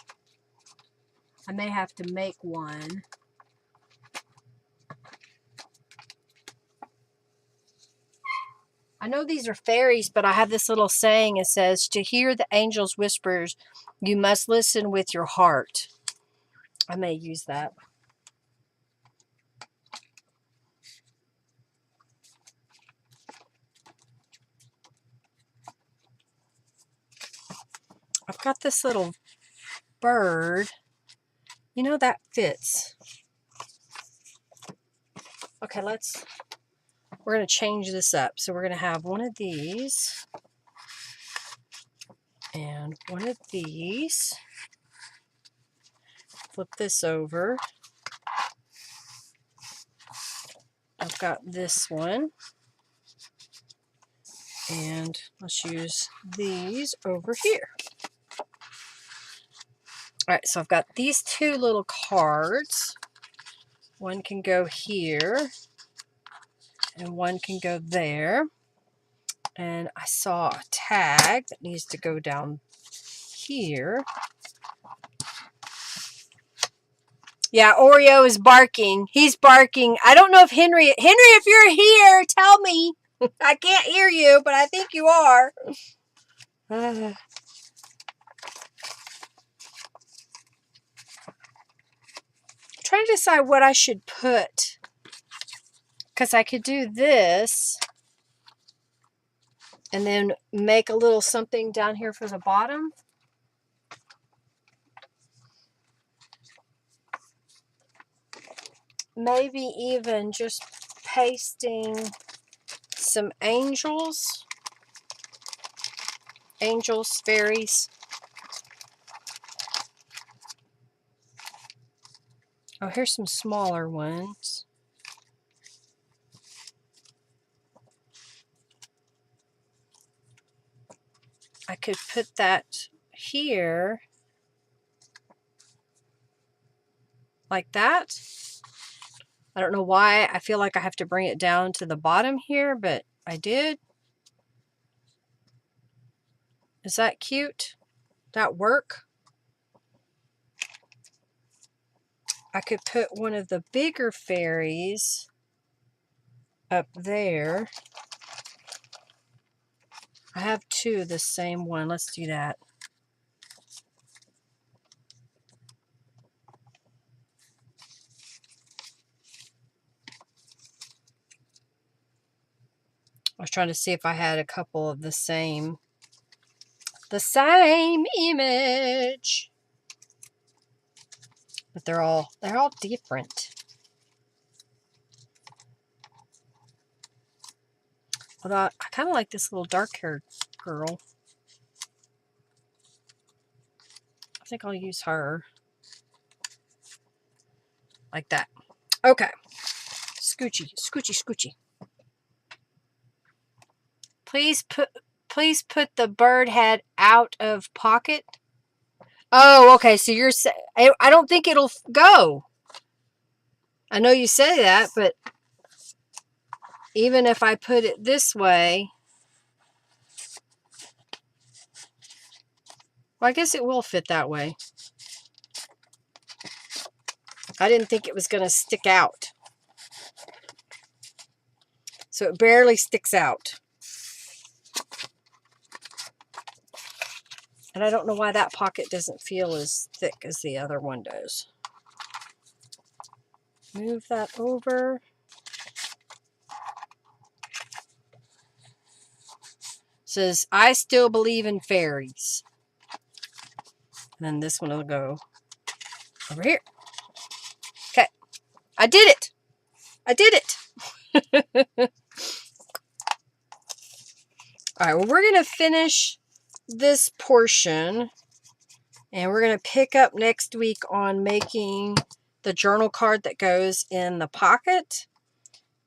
I may have to make one. I know these are fairies, but I have this little saying. It says, to hear the angel's whispers, you must listen with your heart. I may use that. I've got this little bird. You know, that fits. Okay, we're going to change this up. So we're going to have one of these and one of these. Flip this over. I've got this one. And let's use these over here. All right, so I've got these two little cards. One can go here, and one can go there. And I saw a tag that needs to go down here. Yeah, Oreo is barking. He's barking. I don't know if Henry, if you're here, tell me. I can't hear you, but I think you are. Trying to decide what I should put. Because I could do this and then make a little something down here for the bottom. Maybe even just pasting some angels, fairies. Oh, here's some smaller ones. I could put that here, like that. I don't know why I feel like I have to bring it down to the bottom here, but I did. Is that cute? That work? I could put one of the bigger fairies up there. I have two of the same one. Let's do that. I was trying to see if I had a couple of the same image. But they're all different. Although I kind of like this little dark-haired girl. I think I'll use her. Like that. Okay. Scoochie, scoochie, scoochie. Please put the bird head out of pocket. Oh, okay. So you're saying, I don't think it'll go. I know you say that, but even if I put it this way, well, I guess it will fit that way. I didn't think it was going to stick out. So it barely sticks out. And I don't know why that pocket doesn't feel as thick as the other one does. Move that over. It says, I still believe in fairies. And then this one will go over here. Okay. I did it. I did it. All right, well, we're going to finish this portion, and we're going to pick up next week on making the journal card that goes in the pocket,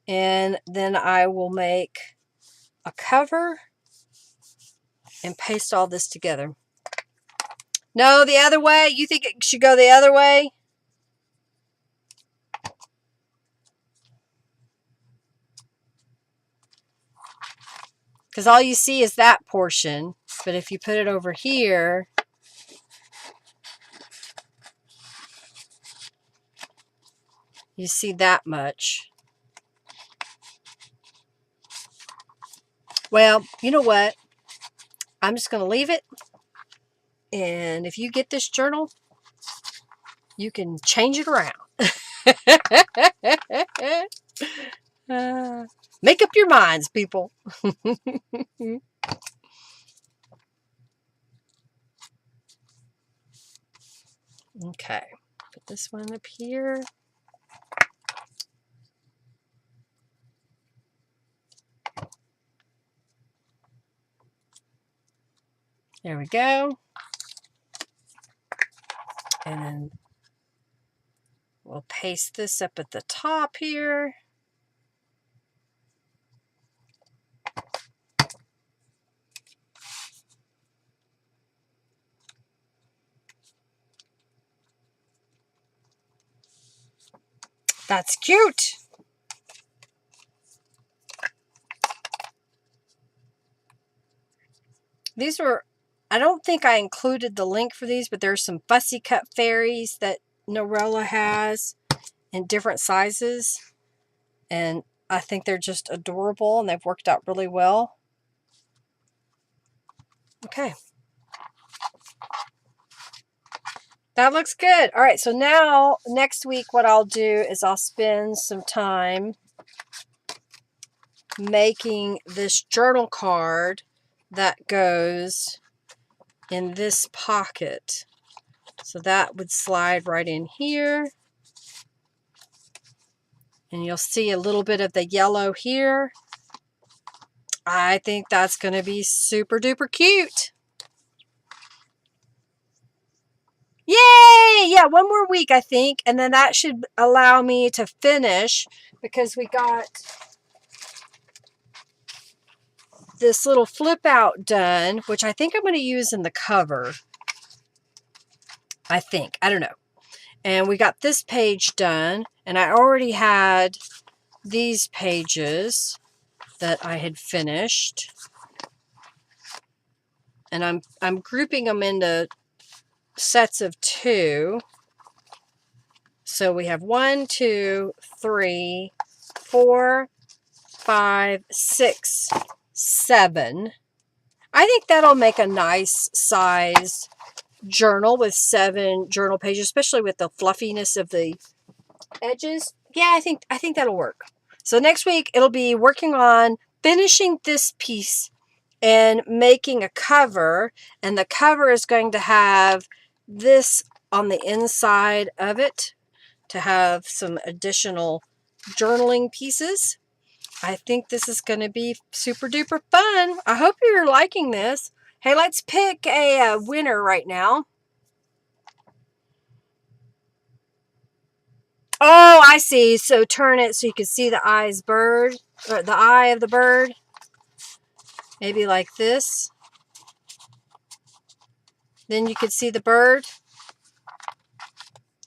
and then I will make a cover and paste all this together. No, the other way? You think it should go the other way? Because all you see is that portion. But if you put it over here, you see that much. Well, you know what? I'm just going to leave it. And if you get this journal, you can change it around. Make up your minds, people. Okay, put this one up here. There we go. And then we'll paste this up at the top here. That's cute. These were, I don't think I included the link for these, but there's some fussy cut fairies that Norella has in different sizes. And I think they're just adorable and they've worked out really well. Okay. That looks good. All right, so now next week what I'll do is I'll spend some time making this journal card that goes in this pocket. So that would slide right in here. And you'll see a little bit of the yellow here. I think that's going to be super duper cute. Yay! Yeah, one more week, I think. And then that should allow me to finish because we got this little flip out done, which I think I'm going to use in the cover. I think. I don't know. And we got this page done. And I already had these pages that I had finished. And I'm grouping them into sets of 2. So we have 1, 2, 3, 4, 5, 6, 7. I think that'll make a nice size journal with 7 journal pages, especially with the fluffiness of the edges. Yeah, I think that'll work. So next week it'll be working on finishing this piece and making a cover, and the cover is going to have this on the inside of it to have some additional journaling pieces. I think this is going to be super duper fun. I hope you're liking this. Hey, let's pick a winner right now. Oh, I see. So turn it so you can see the eye of the bird. Maybe like this. Then you can see the bird.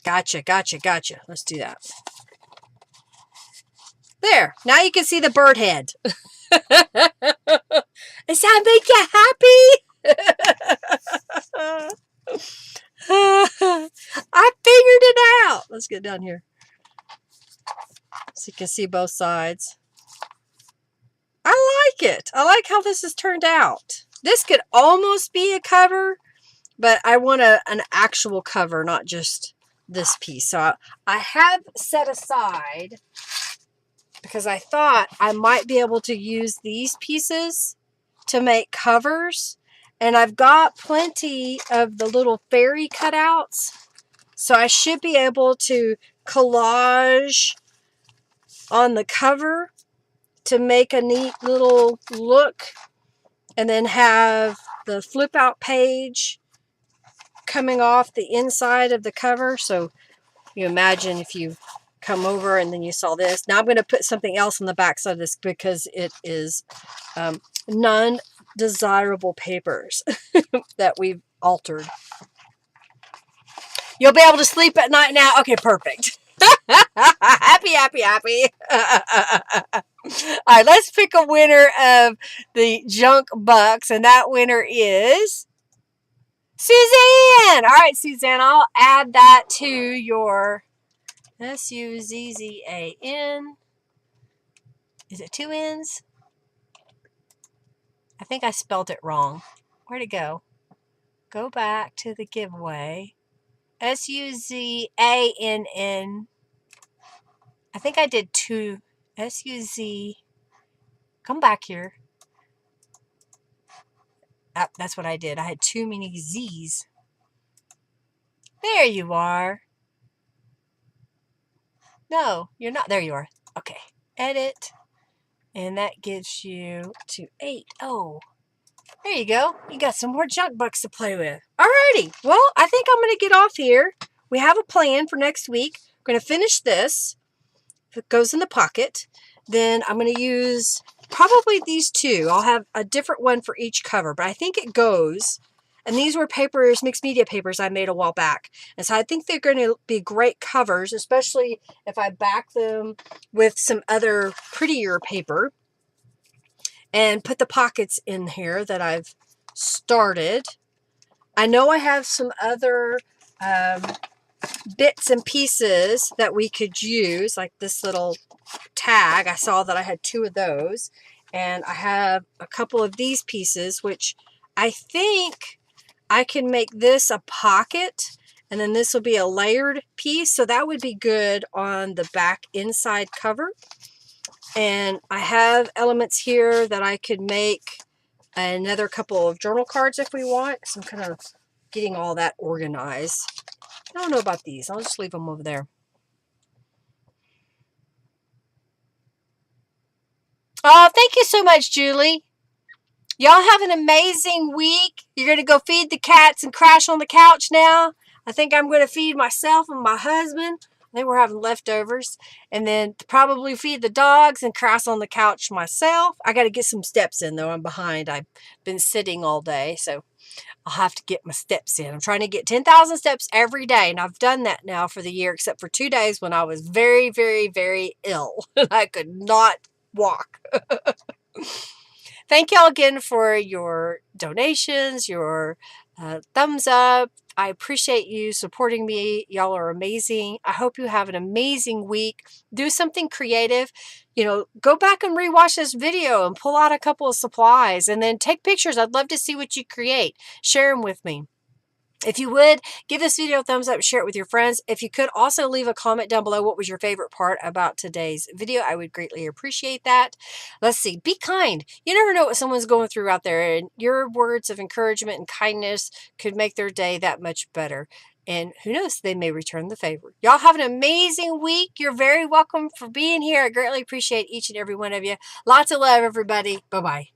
Gotcha, gotcha, gotcha. Let's do that. There. Now you can see the bird head. Does that make you happy? I figured it out. Let's get down here so you can see both sides. I like it. I like how this has turned out. This could almost be a cover, but I want an actual cover, not just this piece. So I have set aside, because I thought I might be able to use these pieces to make covers. And I've got plenty of the little fairy cutouts. So I should be able to collage on the cover to make a neat little look. And then have the flip out page coming off the inside of the cover. So you imagine if you come over and then you saw this. Now I'm going to put something else on the back side of this because it is non-desirable papers that we've altered. You'll be able to sleep at night now. Okay, perfect. Happy, happy, happy. All right, let's pick a winner of the junk bucks, and that winner is Suzanne. All right, Suzanne, I'll add that to your Suzzan. Is it 2 N's? I think I spelled it wrong. Where'd it go? Go back to the giveaway. Suzann. I think I did two. Suz. Come back here. That's what I did. I had too many Z's. There you are. No, you're not. There you are. Okay. Edit. And that gives you to 8. Oh, there you go. You got some more junk bucks to play with. Alrighty. Well, I think I'm going to get off here. We have a plan for next week. We're going to finish this. If it goes in the pocket, then I'm going to use probably these two. I'll have a different one for each cover, but I think it goes. And these were papers, mixed media papers I made a while back. And so I think they're going to be great covers, especially if I back them with some other prettier paper and put the pockets in here that I've started. I know I have some other bits and pieces that we could use, like this little tag. I saw that I had 2 of those. And I have a couple of these pieces, which I think I can make this a pocket, and then this will be a layered piece. So that would be good on the back inside cover. And I have elements here that I could make another couple of journal cards if we want. So I'm kind of getting all that organized. I don't know about these. I'll just leave them over there. Oh, thank you so much, Julie. Y'all have an amazing week. You're going to go feed the cats and crash on the couch now. I think I'm going to feed myself and my husband. I think we're having leftovers. And then probably feed the dogs and crash on the couch myself. I got to get some steps in, though. I'm behind. I've been sitting all day, so I'll have to get my steps in. I'm trying to get 10,000 steps every day, and I've done that now for the year, except for 2 days when I was very, very, very ill. I could not walk. Thank y'all again for your donations, your thumbs up. I appreciate you supporting me. Y'all are amazing. I hope you have an amazing week. Do something creative. You know, go back and rewatch this video and pull out a couple of supplies and then take pictures. I'd love to see what you create. Share them with me. If you would, give this video a thumbs up, share it with your friends. If you could also leave a comment down below what was your favorite part about today's video, I would greatly appreciate that. Let's see, be kind. You never know what someone's going through out there, and your words of encouragement and kindness could make their day that much better. And who knows, they may return the favor. Y'all have an amazing week. You're very welcome for being here. I greatly appreciate each and every one of you. Lots of love, everybody. Bye-bye.